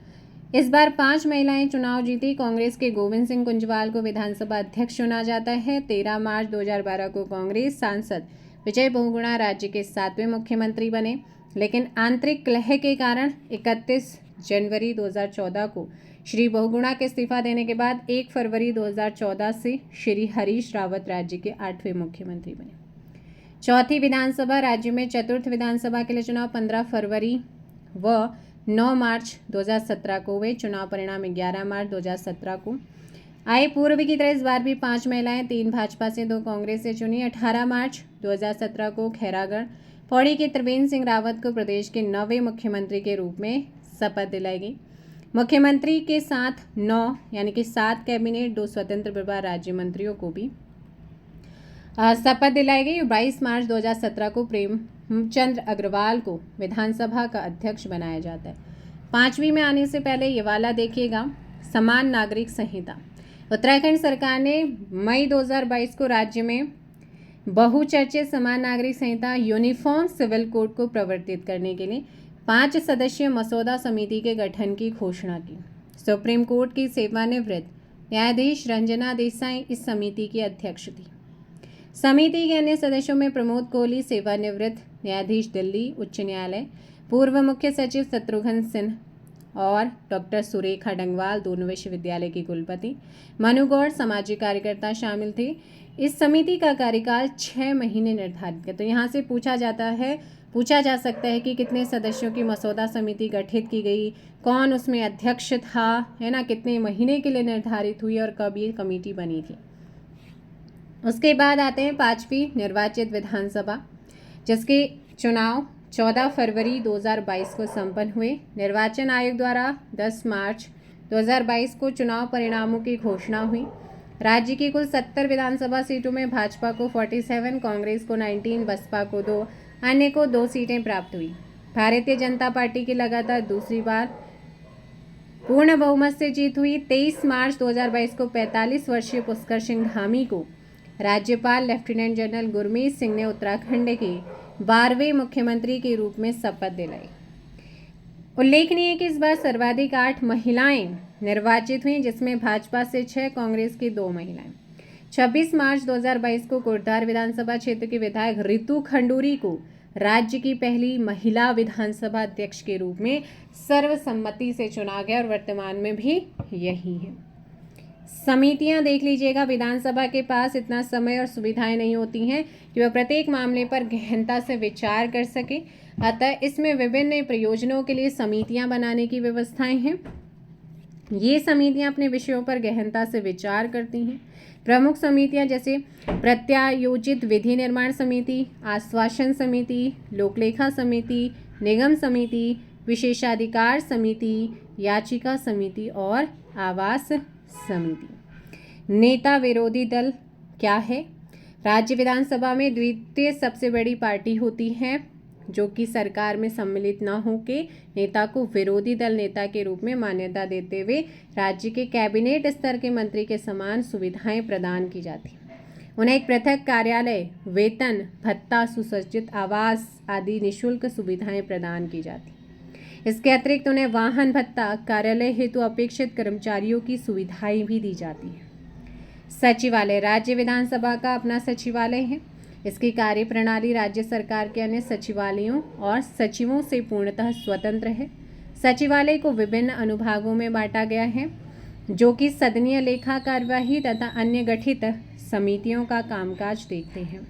इस बार 5 महिलाएं चुनाव जीती। कांग्रेस के गोविंद सिंह कुंजवाल को विधानसभा अध्यक्ष चुना जाता है। 13 मार्च 2012 को कांग्रेस सांसद विजय बहुगुणा राज्य के 7वें मुख्यमंत्री बने, लेकिन आंतरिक कलह के कारण 31 जनवरी 2014 को श्री बहुगुणा के इस्तीफा देने के बाद 1 फरवरी 2014 से श्री हरीश रावत राज्य के 8वें मुख्यमंत्री बने। चौथी विधानसभा राज्य में चतुर्थ विधानसभा के लिए चुनाव 15 फरवरी व 9 मार्च 2017 को हुए। चुनाव परिणाम 11 मार्च 2017 को आए। पूर्व की तरह इस बार भी 5 महिलाएं, 3 भाजपा से 2 कांग्रेस से चुनी। 18 मार्च 2017 को खैरागढ़ पौड़ी के त्रिवेंद्र सिंह रावत को प्रदेश के 9वें मुख्यमंत्री के रूप में शपथ दिलाई गई। मुख्यमंत्री के साथ 9 यानी कि 7 कैबिनेट, 2 स्वतंत्र प्रभार राज्य मंत्रियों को भी शपथ दिलाई गई। 22 मार्च 2017 को प्रेमचंद्र अग्रवाल को विधानसभा का अध्यक्ष बनाया जाता है। 5वीं में आने से पहले ये वाला देखिएगा, समान नागरिक संहिता। उत्तराखंड सरकार ने मई 2022 को राज्य में बहुचर्चित समान नागरिक संहिता यूनिफॉर्म सिविल कोड को प्रवर्तित करने के लिए 5 सदस्यीय मसौदा समिति के गठन की घोषणा की। सुप्रीम कोर्ट की सेवानिवृत्त न्यायाधीश रंजना देसाई इस समिति की अध्यक्ष थी। समिति के अन्य सदस्यों में प्रमोद कोहली सेवानिवृत्त न्यायाधीश दिल्ली उच्च न्यायालय, पूर्व मुख्य सचिव शत्रुघ्न सिन्हा और डॉक्टर सुरेखा डंगवाल दोनों विश्वविद्यालय की कुलपति, मनु गौड़ सामाजिक कार्यकर्ता शामिल थे। इस समिति का कार्यकाल 6 महीने निर्धारित है। तो यहाँ से पूछा जा सकता है कि कितने सदस्यों की मसौदा समिति गठित की गई, कौन उसमें अध्यक्ष था, है ना, कितने महीने के लिए निर्धारित हुई और कब ये कमेटी बनी थी। उसके बाद आते हैं 5वीं निर्वाचित विधानसभा, जिसके चुनाव 14 फरवरी 2022 को संपन्न हुए। निर्वाचन आयोग द्वारा 10 मार्च 2022 को चुनाव परिणामों की घोषणा हुई। राज्य की कुल 70 विधानसभा सीटों में भाजपा को 47, कांग्रेस को 19, बसपा को 2, अन्य को 2 सीटें प्राप्त हुई। भारतीय जनता पार्टी की लगातार दूसरी बार पूर्ण बहुमत से जीत हुई। 23 मार्च 2022 को 45 वर्षीय पुष्कर सिंह धामी को राज्यपाल लेफ्टिनेंट जनरल गुरमीत सिंह ने उत्तराखंड के 12वें मुख्यमंत्री के रूप में शपथ दिलाई। उल्लेखनीय है कि इस बार सर्वाधिक 8 महिलाएं निर्वाचित हुई, जिसमें भाजपा से 6, कांग्रेस की 2 महिलाएं। 26 मार्च 2022 को कोटद्वार विधानसभा क्षेत्र की विधायक रितु खंडूरी को राज्य की पहली महिला विधानसभा अध्यक्ष के रूप में सर्वसम्मति से चुना गया और वर्तमान में भी यही है। समितियां देख लीजिएगा, विधानसभा के पास इतना समय और सुविधाएं नहीं होती हैं कि वह प्रत्येक मामले पर गहनता से विचार कर सके, अतः इसमें विभिन्न प्रयोजनों के लिए समितियां बनाने की व्यवस्थाएं हैं। ये समितियां अपने विषयों पर गहनता से विचार करती हैं। प्रमुख समितियां जैसे प्रत्यायोजित विधि निर्माण समिति, आश्वासन समिति, लोकलेखा समिति, निगम समिति, विशेषाधिकार समिति, याचिका समिति और आवास समिति। नेता विरोधी दल क्या है? राज्य विधानसभा में द्वितीय सबसे बड़ी पार्टी होती है जो कि सरकार में सम्मिलित न होकर नेता को विरोधी दल नेता के रूप में मान्यता देते हुए राज्य के कैबिनेट स्तर के मंत्री के समान सुविधाएं प्रदान की जाती हैं। उन्हें एक पृथक कार्यालय, वेतन, भत्ता, सुसज्जित आवास आदि निःशुल्क सुविधाएं प्रदान की जाती हैं। इसके अतिरिक्त उन्हें वाहन भत्ता, कार्यालय हेतु अपेक्षित कर्मचारियों की सुविधाएं भी दी जाती हैं। सचिवालय, राज्य विधानसभा का अपना सचिवालय है। इसकी कार्यप्रणाली राज्य सरकार के अन्य सचिवालयों और सचिवों से पूर्णतः स्वतंत्र है। सचिवालय को विभिन्न अनुभागों में बांटा गया है जो कि सदनीय लेखा कार्यवाही तथा अन्य गठित समितियों का कामकाज देखते हैं।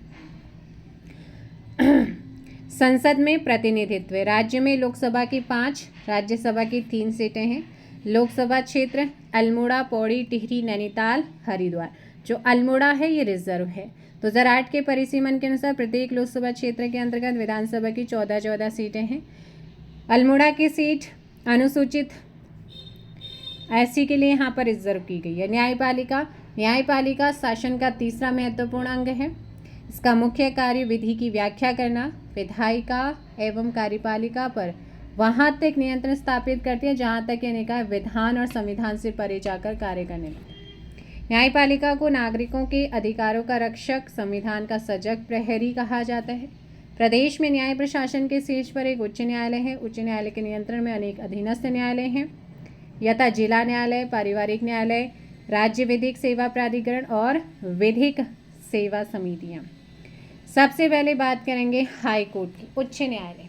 संसद में प्रतिनिधित्व, राज्य में लोकसभा की 5, राज्यसभा की 3 सीटें हैं। लोकसभा क्षेत्र अल्मोड़ा, पौड़ी, टिहरी, नैनीताल, हरिद्वार। जो अल्मोड़ा है ये रिजर्व है। 2008 के परिसीमन के अनुसार प्रत्येक लोकसभा क्षेत्र के अंतर्गत विधानसभा की 14 सीटें हैं। अल्मोड़ा की सीट अनुसूचित एससी के लिए यहाँ पर रिजर्व की गई है। न्यायपालिका शासन का तीसरा महत्वपूर्ण अंग है। इसका मुख्य कार्य विधि की व्याख्या करना, विधायिका एवं कार्यपालिका पर वहाँ तक नियंत्रण स्थापित करती है जहाँ तक ये निकाय विधान और संविधान से परे जाकर कार्य करने लगता है। न्यायपालिका को नागरिकों के अधिकारों का रक्षक, संविधान का सजग प्रहरी कहा जाता है। प्रदेश में न्याय प्रशासन के शीर्ष पर एक उच्च न्यायालय है। उच्च न्यायालय के नियंत्रण में अनेक अधीनस्थ न्यायालय हैं, यथा जिला न्यायालय, पारिवारिक न्यायालय, राज्य विधिक सेवा प्राधिकरण और विधिक सेवा समितियाँ। सबसे पहले बात करेंगे हाई कोर्ट की। उच्च न्यायालय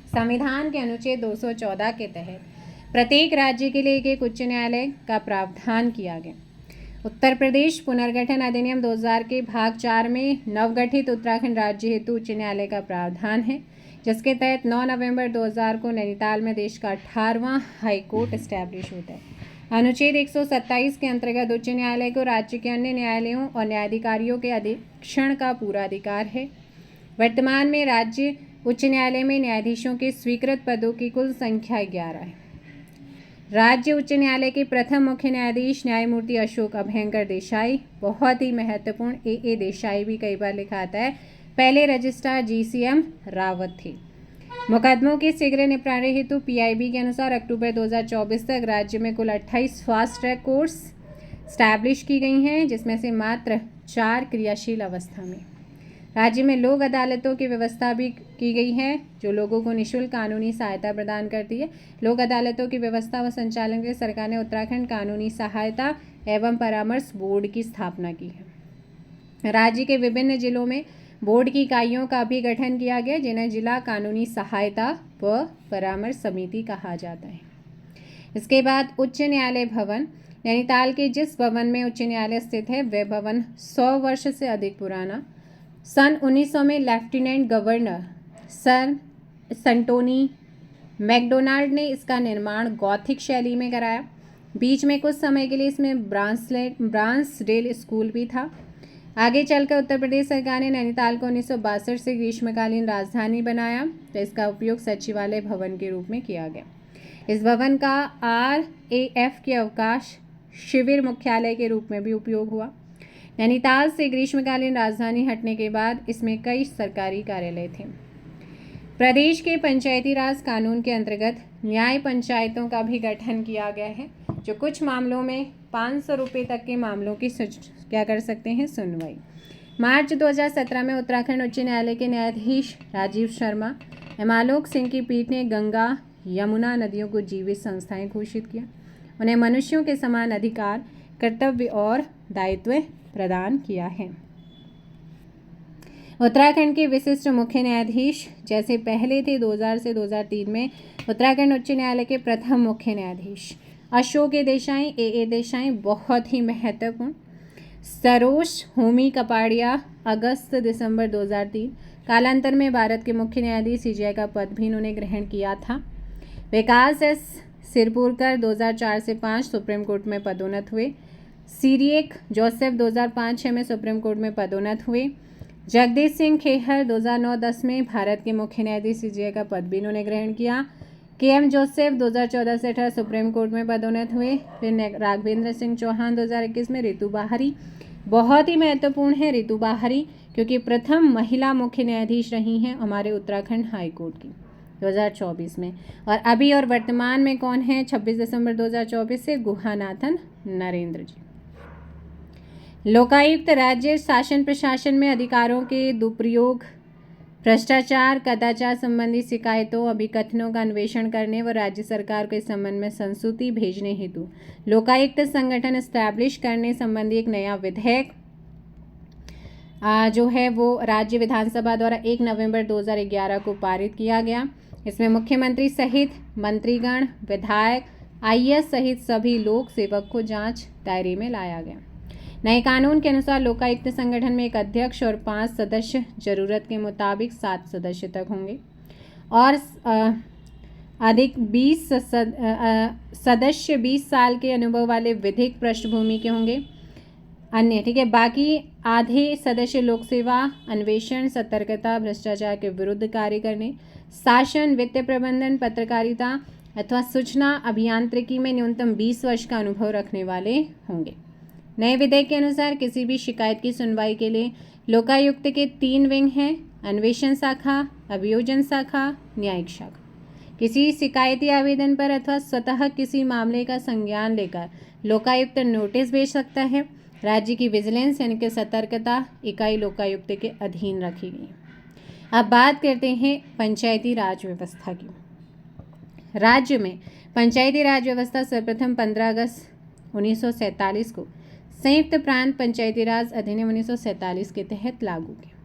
संविधान के अनुच्छेद 214 के तहत प्रत्येक राज्य के लिए एक उच्च न्यायालय का प्रावधान किया गया। उत्तर प्रदेश पुनर्गठन अधिनियम 2000 के भाग 4 में नवगठित उत्तराखंड राज्य हेतु उच्च न्यायालय का प्रावधान है, जिसके तहत 9 नवंबर 2000 को नैनीताल में देश का 18वां हाई कोर्ट एस्टैब्लिश होता है। अनुच्छेद 127 के अंतर्गत उच्च न्यायालय को राज्य के अन्य न्यायालयों और न्यायाधिकारियों के अधीक्षण का पूरा अधिकार है। वर्तमान में राज्य उच्च न्यायालय में न्यायाधीशों के स्वीकृत पदों की कुल संख्या 11 है। राज्य उच्च न्यायालय के प्रथम मुख्य न्यायाधीश न्यायमूर्ति अशोक अभयंकर देसाई, बहुत ही महत्वपूर्ण ए देसाई भी कई बार लिखा आता है, पहले रजिस्ट्रार GCM रावत थे। मुकदमों के शीघ्र निपटारे हेतु PIB के अनुसार अक्टूबर 2024 तक राज्य में कुल 28 फास्ट ट्रैक कोर्ट्स स्टैब्लिश की गई हैं, जिसमें से मात्र 4 क्रियाशील अवस्था में। राज्य में लोक अदालतों की व्यवस्था भी की गई है जो लोगों को निःशुल्क कानूनी सहायता प्रदान करती है। लोक अदालतों की व्यवस्था व संचालन के लिए सरकार ने उत्तराखंड कानूनी सहायता एवं परामर्श बोर्ड की स्थापना की है। राज्य के विभिन्न जिलों में बोर्ड की इकाइयों का भी गठन किया गया, जिन्हें जिला कानूनी सहायता व परामर्श समिति कहा जाता है। इसके बाद उच्च न्यायालय भवन, नैनीताल के जिस भवन में उच्च न्यायालय स्थित है वह भवन 100 वर्ष से अधिक पुराना। सन 1900 में लेफ्टिनेंट गवर्नर सर संटोनी मैकडोनाल्ड ने इसका निर्माण गॉथिक शैली में कराया। बीच में कुछ समय के लिए इसमें ब्रांसडेल स्कूल भी था। आगे चलकर उत्तर प्रदेश सरकार ने नैनीताल को 1962 से ग्रीष्मकालीन राजधानी बनाया, तो इसका उपयोग सचिवालय भवन के रूप में किया गया। इस भवन का RAF के अवकाश शिविर मुख्यालय के रूप में भी उपयोग हुआ। नैनीताल से ग्रीष्मकालीन राजधानी हटने के बाद इसमें कई सरकारी कार्यालय थे। प्रदेश के पंचायती राज कानून के अंतर्गत न्याय पंचायतों का भी गठन किया गया है, जो कुछ मामलों में 500 रुपये तक के मामलों की क्या कर सकते हैं, सुनवाई। मार्च 2017 में उत्तराखंड उच्च न्यायालय के न्यायाधीश राजीव शर्मा एवं आलोक सिंह की पीठ ने गंगा यमुना नदियों को जीवित संस्थाएं घोषित किया। उन्हें मनुष्यों के समान अधिकार, कर्तव्य और दायित्व प्रदान किया है। उत्तराखंड के विशिष्ट मुख्य न्यायाधीश जैसे पहले थे 2000 से 2003 में उत्तराखंड उच्च न्यायालय के प्रथम मुख्य न्यायाधीश अशोक देसाई, AA देसाई बहुत ही महत्वपूर्ण। सरोज होमी कपाड़िया अगस्त दिसंबर 2003। कालांतर में भारत के मुख्य न्यायाधीश CJI का पद भी इन्होंने ग्रहण किया था। विकास S सिरपुरकर 2004 से 5 सुप्रीम कोर्ट में पदोन्नत हुए। सीरियक जोसेफ 2005-6 में सुप्रीम कोर्ट में पदोन्नत हुए। जगदीश सिंह खेहर 2009-10 में भारत के मुख्य न्यायाधीश CJI का पद भी इन्होंने ग्रहण किया। KM जोसेफ 2014 से 18 सुप्रीम कोर्ट में पदोन्नत हुए। फिर राघवेंद्र सिंह चौहान 2021 में। रितु बाहरी बहुत ही महत्वपूर्ण है, रितु बाहरी, क्योंकि प्रथम महिला मुख्य न्यायाधीश रही हैं हमारे उत्तराखंड हाई कोर्ट की 2024 में। और अभी और वर्तमान में कौन है, 26 दिसंबर 2024 से गुहानाथन नरेंद्र जी। लोकायुक्त राज्य शासन प्रशासन में अधिकारों के दुरुपयोग, भ्रष्टाचार, कदाचार संबंधी शिकायतों, अभिकथनों का अन्वेषण करने व राज्य सरकार को इस संबंध में संस्तुति भेजने हेतु लोकायुक्त संगठन एस्टैब्लिश करने संबंधी एक नया विधेयक जो है वो राज्य विधानसभा द्वारा 1 नवंबर 2011 को पारित किया गया। इसमें मुख्यमंत्री सहित मंत्रीगण, विधायक, IAS सहित सभी लोक सेवक को जांच दायरे में लाया गया। नए कानून के अनुसार लोकायुक्त संगठन में एक अध्यक्ष और 5 सदस्य, जरूरत के मुताबिक 7 सदस्य तक होंगे और अधिक 20 सदस्य 20 साल के अनुभव वाले विधिक पृष्ठभूमि के होंगे। अन्य ठीक है, बाकी आधे सदस्य लोक सेवा, अन्वेषण, सतर्कता, भ्रष्टाचार के विरुद्ध कार्य करने, शासन, वित्त प्रबंधन, पत्रकारिता अथवा सूचना अभियांत्रिकी में न्यूनतम 20 वर्ष का अनुभव रखने वाले होंगे। नए विधेयक के अनुसार किसी भी शिकायत की सुनवाई के लिए लोकायुक्त के 3 विंग हैं, अन्वेषण शाखा, अभियोजन शाखा, न्यायिक शाखा। किसी शिकायती आवेदन पर अथवा स्वतः किसी मामले का संज्ञान लेकर लोकायुक्त नोटिस भेज सकता है। राज्य की विजिलेंस यानी कि सतर्कता इकाई लोकायुक्त के अधीन रखी गई। अब बात करते हैं पंचायती राज व्यवस्था की। राज्य में पंचायती राज व्यवस्था सर्वप्रथम 15 अगस्त 1947 को संयुक्त प्रांत पंचायती राज अधिनियम 1947 के तहत लागू किया।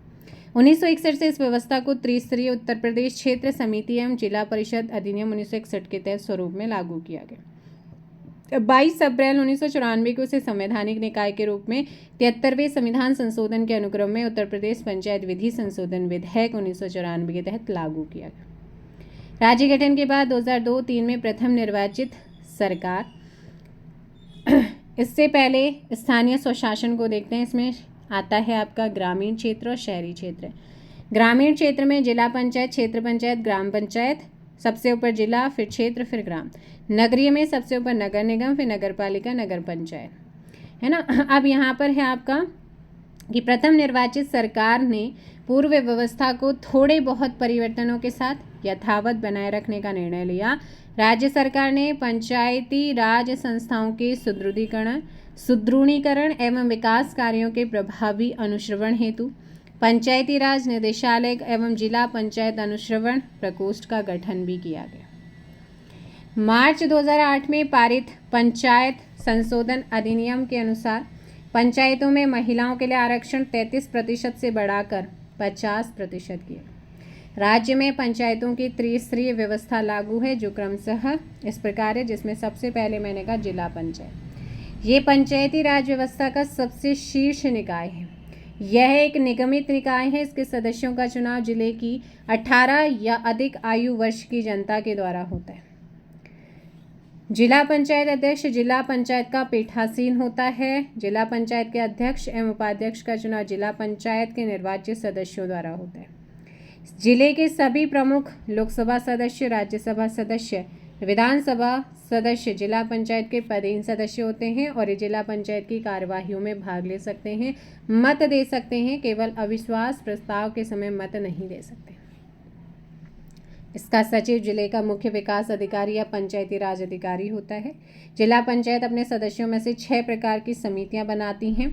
1961 से इस व्यवस्था को त्रिस्तरीय उत्तर प्रदेश क्षेत्र समिति एवं जिला परिषद अधिनियम 1961 के तहत स्वरूप में लागू किया गया। 22 अप्रैल 1994 को इसे संवैधानिक निकाय के रूप में 73वें संविधान संशोधन के अनुक्रम में उत्तर प्रदेश पंचायत विधि संशोधन विधेयक 1994 के तहत लागू किया गया। राज्य गठन के बाद 2002-3 में प्रथम निर्वाचित सरकार, इससे पहले स्थानीय स्वशासन को देखते हैं। इसमें आता है आपका ग्रामीण क्षेत्र और शहरी क्षेत्र। ग्रामीण क्षेत्र में जिला पंचायत, क्षेत्र पंचायत, ग्राम पंचायत, सबसे ऊपर जिला, फिर क्षेत्र, फिर ग्राम। नगरीय में सबसे ऊपर नगर निगम, फिर नगर पालिका, नगर पंचायत, है ना। अब यहाँ पर है आपका कि प्रथम निर्वाचित सरकार ने पूर्व व्यवस्था को थोड़े बहुत परिवर्तनों के साथ यथावत बनाए रखने का निर्णय लिया। राज्य सरकार ने पंचायती राज संस्थाओं के सुदृढ़ीकरण एवं विकास कार्यों के प्रभावी अनुश्रवण हेतु पंचायती राज निदेशालय एवं जिला पंचायत अनुश्रवण प्रकोष्ठ का गठन भी किया गया। मार्च 2008 में पारित पंचायत संशोधन अधिनियम के अनुसार पंचायतों में महिलाओं के लिए आरक्षण 33% से बढ़ाकर 50% किया। राज्य में पंचायतों की त्रिस्तरीय व्यवस्था लागू है, जो क्रमशः इस प्रकार है, जिसमें सबसे पहले मैंने कहा जिला पंचायत। ये पंचायती राज व्यवस्था का सबसे शीर्ष निकाय है। यह एक निगमित निकाय है। इसके सदस्यों का चुनाव जिले की 18 या अधिक आयु वर्ष की जनता के द्वारा होता है। जिला पंचायत अध्यक्ष जिला पंचायत का पीठासीन होता है। जिला पंचायत के अध्यक्ष एवं उपाध्यक्ष का चुनाव जिला पंचायत के निर्वाचित सदस्यों द्वारा होता है। जिले के सभी प्रमुख लोकसभा सदस्य, राज्यसभा सदस्य, विधानसभा सदस्य जिला पंचायत के पदेन सदस्य होते हैं और ये जिला पंचायत की कार्यवाहियों में भाग ले सकते हैं, मत दे सकते हैं। केवल अविश्वास प्रस्ताव के समय मत नहीं दे सकते। इसका सचिव जिले का मुख्य विकास अधिकारी या पंचायती राज अधिकारी होता है। जिला पंचायत अपने सदस्यों में से 6 प्रकार की समितियां बनाती हैं: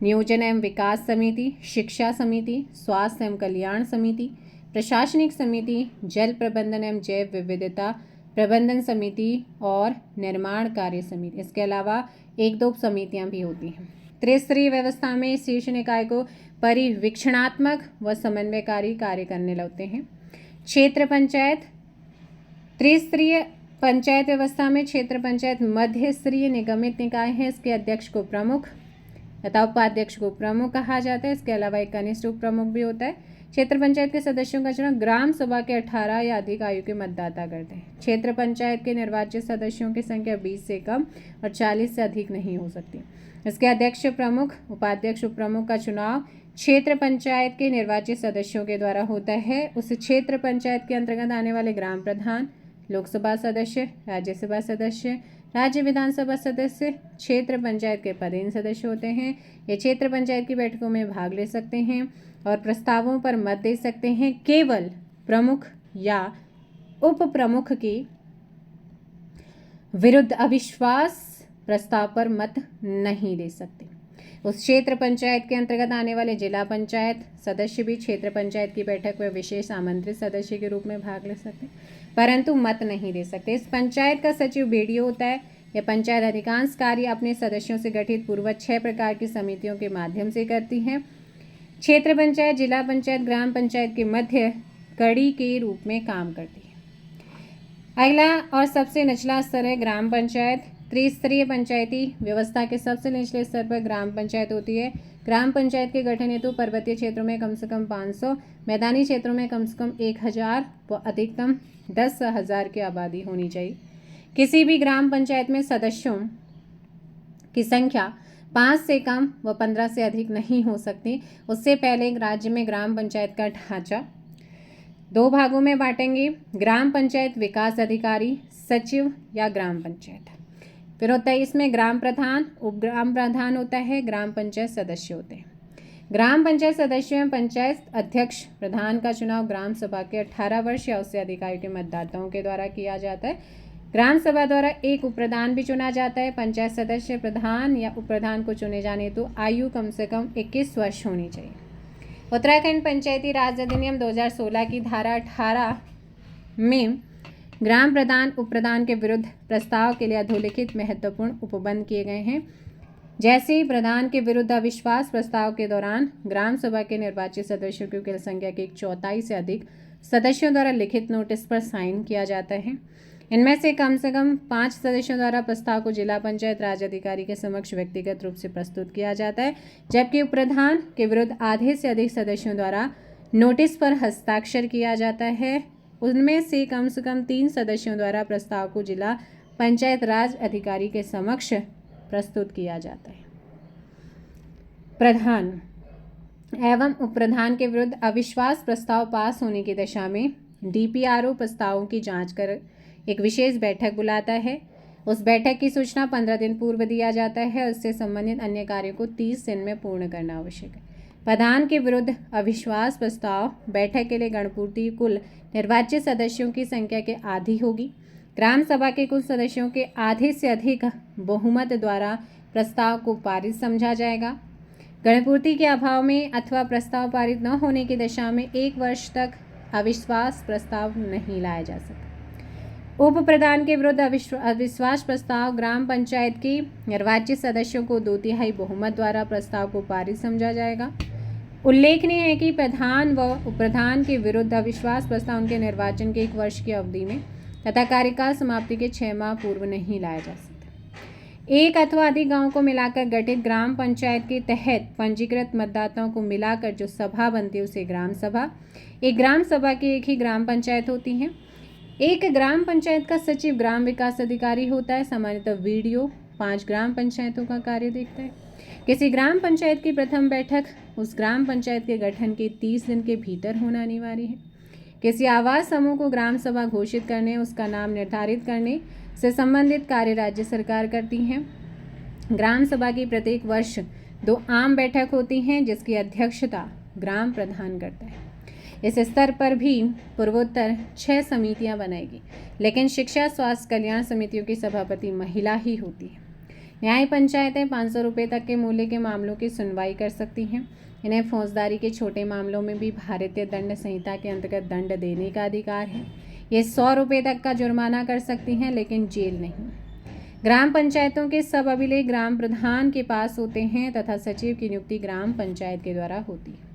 नियोजन एवं विकास समिति, शिक्षा समिति, स्वास्थ्य एवं कल्याण समिति, प्रशासनिक समिति, जल प्रबंधन एवं जैव विविधता प्रबंधन समिति और निर्माण कार्य समिति। इसके अलावा 1-2 समितियां भी होती हैं। त्रिस्तरीय व्यवस्था में शीर्ष निकाय को परिवीक्षणात्मक व समन्वयकारी कार्य करने लगते हैं। क्षेत्र पंचायत त्रिस्तरीय पंचायत व्यवस्था में क्षेत्र पंचायत मध्य स्तरीय निगमित निकाय है। इसके अध्यक्ष को प्रमुख तथा उपाध्यक्ष को प्रमुख कहा जाता है। इसके अलावा एक कनिष्ठ उप प्रमुख भी होता है। क्षेत्र पंचायत के सदस्यों का चुनाव ग्राम सभा के 18 या अधिक आयु के मतदाता करते हैं। क्षेत्र पंचायत के निर्वाचित सदस्यों की संख्या 20 से कम और 40 से अधिक नहीं हो सकती। इसके अध्यक्ष प्रमुख, उपाध्यक्ष, उप प्रमुख का चुनाव क्षेत्र पंचायत के निर्वाचित सदस्यों के द्वारा होता है। उस क्षेत्र पंचायत के अंतर्गत आने वाले ग्राम प्रधान, लोकसभा सदस्य, राज्यसभा सदस्य, राज्य विधानसभा सदस्य क्षेत्र पंचायत के पदेन सदस्य होते हैं। ये क्षेत्र पंचायत की बैठकों में भाग ले सकते हैं और प्रस्तावों पर मत दे सकते हैं। केवल प्रमुख या उप प्रमुख की विरुद्ध अविश्वास प्रस्ताव पर मत नहीं दे सकते। उस क्षेत्र पंचायत के अंतर्गत आने वाले जिला पंचायत सदस्य भी क्षेत्र पंचायत की बैठक में विशेष आमंत्रित सदस्य के रूप में भाग ले सकते हैं, परंतु मत नहीं दे सकते। इस पंचायत का सचिव बीडीओ होता है। यह पंचायत अधिकांश कार्य अपने सदस्यों से गठित पूर्वज 6 प्रकार की समितियों के माध्यम से करती है। क्षेत्र पंचायत जिला पंचायत ग्राम पंचायत के मध्य कड़ी के रूप में काम करती है। अगला और सबसे निचला स्तर है ग्राम पंचायत। त्रिस्तरीय पंचायती व्यवस्था के सबसे निचले स्तर पर ग्राम पंचायत होती है। ग्राम पंचायत के गठन हेतु पर्वतीय क्षेत्रों में कम से कम 500, मैदानी क्षेत्रों में कम से कम 1000 व अधिकतम 10,000 की आबादी होनी चाहिए। किसी भी ग्राम पंचायत में सदस्यों की संख्या 5 से कम व 15 से अधिक नहीं हो सकती। उससे पहले राज्य में ग्राम पंचायत का ढांचा 2 भागों में बांटेंगे: ग्राम पंचायत विकास अधिकारी, सचिव या ग्राम पंचायत। फिर होता है इसमें ग्राम प्रधान, उप ग्राम प्रधान होता है, ग्राम पंचायत सदस्य होते हैं। ग्राम पंचायत सदस्यों एवं पंचायत अध्यक्ष प्रधान का चुनाव ग्राम सभा के 18 वर्ष या उससे अधिक आयु के मतदाताओं के द्वारा किया जाता है। ग्राम सभा द्वारा एक उप प्रधान भी चुना जाता है। पंचायत सदस्य प्रधान या उप प्रधान को चुने जाने तो आयु कम से कम 21 वर्ष होनी चाहिए। उत्तराखंड पंचायती राज अधिनियम 2016 की धारा 18 में ग्राम प्रधान उप प्रधान के विरुद्ध प्रस्ताव के लिए अधोलिखित महत्वपूर्ण उपबंध किए गए हैं। जैसे ही प्रधान के विरुद्ध अविश्वास प्रस्ताव के दौरान ग्राम सभा के निर्वाचित सदस्यों की कुल संख्या के 1/4 से अधिक सदस्यों द्वारा लिखित नोटिस पर साइन किया जाता है। इनमें से कम 5 सदस्यों द्वारा प्रस्ताव को जिला पंचायत राज अधिकारी के समक्ष व्यक्तिगत रूप से प्रस्तुत किया जाता है, जबकि उप प्रधान के विरुद्ध आधे से अधिक सदस्यों द्वारा नोटिस पर हस्ताक्षर किया जाता है। उनमें से कम 3 सदस्यों द्वारा प्रस्ताव को जिला पंचायत राज अधिकारी के समक्ष प्रस्तुत किया जाता है। प्रधान एवं उप प्रधान के विरुद्ध अविश्वास प्रस्ताव पास होने की दशा में डीपीआरओ प्रस्तावों की जांच कर एक विशेष बैठक बुलाता है। उस बैठक की सूचना 15 दिन पूर्व दिया जाता है और इससे संबंधित अन्य कार्यों को 30 दिन में पूर्ण करना आवश्यक है। प्रधान के विरुद्ध अविश्वास प्रस्ताव बैठक के लिए गणपूर्ति कुल निर्वाचित सदस्यों की संख्या के आधी होगी। ग्राम सभा के कुल सदस्यों के आधे से अधिक बहुमत द्वारा प्रस्ताव को पारित समझा जाएगा। गणपूर्ति के अभाव में अथवा प्रस्ताव पारित न होने की दशा में 1 वर्ष तक अविश्वास प्रस्ताव नहीं लाया जा सकता। उप प्रधान के विरुद्ध अविश्वास प्रस्ताव ग्राम पंचायत की निर्वाचित सदस्यों को 2/3 बहुमत द्वारा प्रस्ताव को पारित समझा जाएगा। उल्लेखनीय है कि प्रधान व उप प्रधान के विरुद्ध अविश्वास प्रस्ताव उनके निर्वाचन के 1 वर्ष की अवधि में तथा कार्यकाल समाप्ति के 6 माह पूर्व नहीं लाया जा सकता। एक अथवा अधिक गांवों को मिलाकर गठित ग्राम पंचायत के तहत पंजीकृत मतदाताओं को मिलाकर जो सभा बनती है उसे ग्राम सभा। एक ग्राम सभा की एक ही ग्राम पंचायत होती है। एक ग्राम पंचायत का सचिव ग्राम विकास अधिकारी होता है। सामान्यतः वीडियो 5 ग्राम पंचायतों का कार्य देखता है। किसी ग्राम पंचायत की प्रथम बैठक उस ग्राम पंचायत के गठन के 30 दिन के भीतर होना अनिवार्य है। किसी आवास समूह को ग्राम सभा घोषित करने, उसका नाम निर्धारित करने से संबंधित कार्य राज्य सरकार करती है। ग्राम सभा की प्रत्येक वर्ष 2 आम बैठक होती हैं जिसकी अध्यक्षता ग्राम प्रधान करता है। इस स्तर पर भी पूर्वोत्तर 6 समितियां बनाएगी, लेकिन शिक्षा स्वास्थ्य कल्याण समितियों की सभापति महिला ही होती है। न्याय पंचायतें 500 रुपये तक के मूल्य के मामलों की सुनवाई कर सकती हैं। इन्हें फौजदारी के छोटे मामलों में भी भारतीय दंड संहिता के अंतर्गत दंड देने का अधिकार है। ये 100 रुपये तक का जुर्माना कर सकती हैं, लेकिन जेल नहीं। ग्राम पंचायतों के सब अभिलेख ग्राम प्रधान के पास होते हैं तथा सचिव की नियुक्ति ग्राम पंचायत के द्वारा होती है।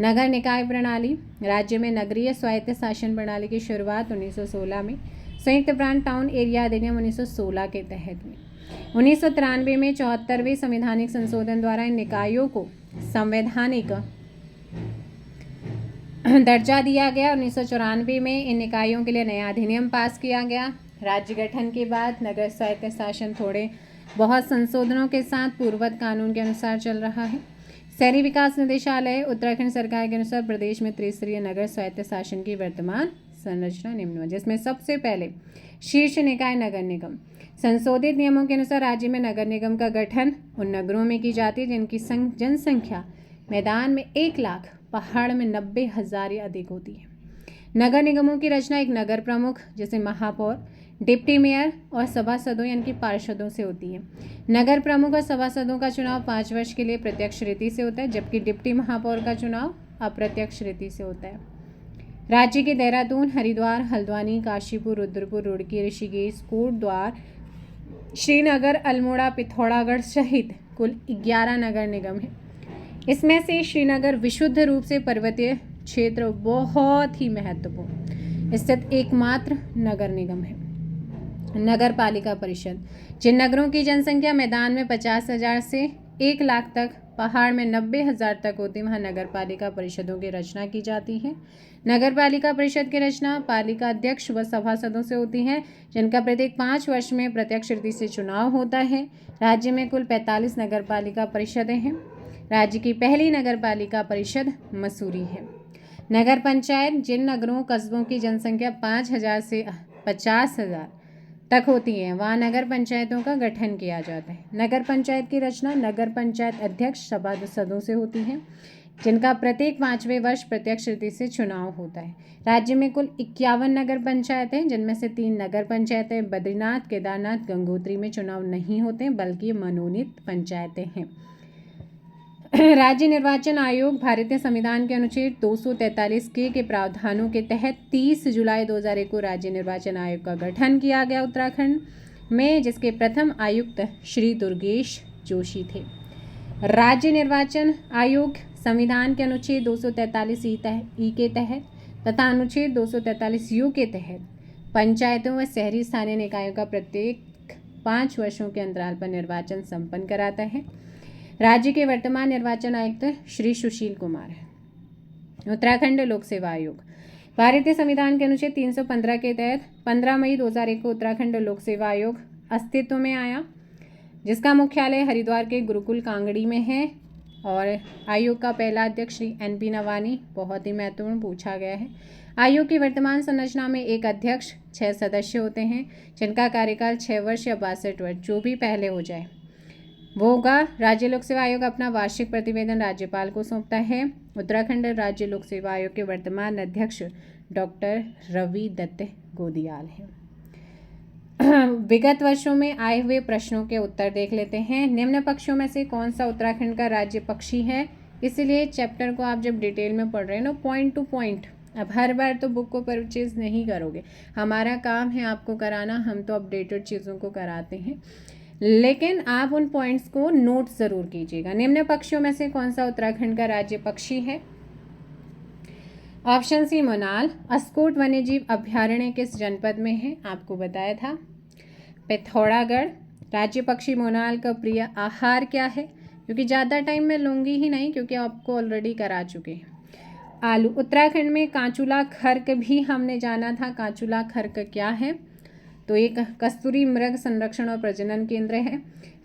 नगर निकाय प्रणाली। राज्य में नगरीय स्वायत्त शासन प्रणाली की शुरुआत 1916 में संयुक्त प्रांत टाउन एरिया अधिनियम 1916 के तहत हुई। 1993 में 74वें संवैधानिक संशोधन द्वारा इन निकायों को संवैधानिक दर्जा दिया गया। 1994 में इन निकायों के लिए नया अधिनियम पास किया गया। राज्य गठन के बाद नगर स्वायत्त शासन थोड़े बहुत संशोधनों के साथ पूर्ववत कानून के अनुसार चल रहा है। शहरी विकास निदेशालय उत्तराखंड सरकार के अनुसार प्रदेश में त्रिस्तरीय नगर स्वायत्त शासन की वर्तमान संरचना निम्न है, जिसमें सबसे पहले शीर्ष निकाय नगर निगम। संशोधित नियमों के अनुसार राज्य में नगर निगम का गठन उन नगरों में की जाती है जिनकी जनसंख्या मैदान में 1 लाख, पहाड़ में 90,000 या अधिक होती है। नगर निगमों की रचना एक नगर प्रमुख जैसे महापौर, डिप्टी मेयर और सभासदों यानी कि पार्षदों से होती है। नगर प्रमुख और सभासदों का चुनाव 5 वर्ष के लिए प्रत्यक्ष रीति से होता है, जबकि डिप्टी महापौर का चुनाव अप्रत्यक्ष रीति से होता है। राज्य के देहरादून, हरिद्वार, हल्द्वानी, काशीपुर, रुद्रपुर, रुड़की, ऋषिकेश, कोटद्वार, श्रीनगर, अल्मोड़ा, पिथौरागढ़ सहित कुल 11 नगर निगम हैं। इसमें से श्रीनगर विशुद्ध रूप से पर्वतीय क्षेत्र बहुत ही महत्वपूर्ण स्थित एकमात्र नगर निगम है। नगर पालिका परिषद। जिन नगरों की जनसंख्या मैदान में 50,000 से 1 लाख तक, पहाड़ में 90,000 तक होती है, वहाँ नगर पालिका परिषदों की रचना की जाती है। नगर पालिका परिषद की रचना पालिका अध्यक्ष व सभासदों से होती है, जिनका प्रत्येक 5 वर्ष में प्रत्यक्ष रीति से चुनाव होता है। राज्य में कुल 45 नगर पालिका परिषदें हैं। राज्य की पहली नगर पालिका परिषद मसूरी है। नगर पंचायत। जिन नगरों कस्बों की जनसंख्या 5,000 से 50,000 तक होती है, वहाँ नगर पंचायतों का गठन किया जाता है। नगर पंचायत की रचना नगर पंचायत अध्यक्ष सभासदों से होती है, जिनका प्रत्येक 5वें वर्ष प्रत्यक्ष रीति से चुनाव होता है। राज्य में कुल 51 नगर पंचायत हैं, जिनमें से 3 नगर पंचायतें बद्रीनाथ, केदारनाथ, गंगोत्री में चुनाव नहीं होते बल्कि मनोनीत पंचायतें हैं। राज्य निर्वाचन आयोग भारतीय संविधान के अनुच्छेद 243 के प्रावधानों के तहत 30 जुलाई 2001 को राज्य निर्वाचन आयोग का गठन किया गया उत्तराखंड में, जिसके प्रथम आयुक्त श्री दुर्गेश जोशी थे। राज्य निर्वाचन आयोग संविधान के अनुच्छेद 243 ई के तहत तथा अनुच्छेद 243 यू के तहत पंचायतों व शहरी स्थानीय निकायों का प्रत्येक 5 वर्षों के अंतराल पर निर्वाचन संपन्न कराता है। राज्य के वर्तमान निर्वाचन आयुक्त श्री सुशील कुमार है। उत्तराखंड लोक सेवा आयोग। भारतीय संविधान के अनुच्छेद 315 के तहत 15 मई 2001 को उत्तराखंड लोक सेवा आयोग अस्तित्व में आया, जिसका मुख्यालय हरिद्वार के गुरुकुल कांगड़ी में है। और आयोग का पहला अध्यक्ष श्री NP नवानी बहुत ही महत्वपूर्ण पूछा गया है। आयोग की वर्तमान संरचना में एक अध्यक्ष, 6 सदस्य होते हैं, जिनका कार्यकाल 6 वर्ष या 62 वर्ष जो भी पहले हो जाए वो होगा। राज्य लोक सेवा आयोग अपना वार्षिक प्रतिवेदन राज्यपाल को सौंपता है। उत्तराखंड राज्य लोक सेवा आयोग के वर्तमान अध्यक्ष डॉक्टर रवि दत्त गोदियाल हैं। विगत वर्षों में आए हुए प्रश्नों के उत्तर देख लेते हैं। निम्न पक्षों में से कौन सा उत्तराखंड का राज्य पक्षी है? इसीलिए चैप्टर को आप जब डिटेल में पढ़ रहे हैं ना, पॉइंट टू पॉइंट, अब हर बार तो बुक को परचेज नहीं करोगे, हमारा काम है आपको कराना, हम तो अपडेटेड चीज़ों को कराते हैं, लेकिन आप उन पॉइंट्स को नोट ज़रूर कीजिएगा। निम्न पक्षियों में से कौन सा उत्तराखंड का राज्य पक्षी है? ऑप्शन सी मोनाल। अस्कोट वन्यजीव अभ्यारण्य किस जनपद में है? आपको बताया था पिथौरागढ़। राज्य पक्षी मोनाल का प्रिय आहार क्या है? क्योंकि ज़्यादा टाइम मैं लूँगी ही नहीं, क्योंकि आपको ऑलरेडी करा चुके हैं। आलू। उत्तराखंड में कांचुला खर्क भी हमने जाना था, कांचुला खर्क क्या है? तो एक कस्तूरी मृग संरक्षण और प्रजनन केंद्र है।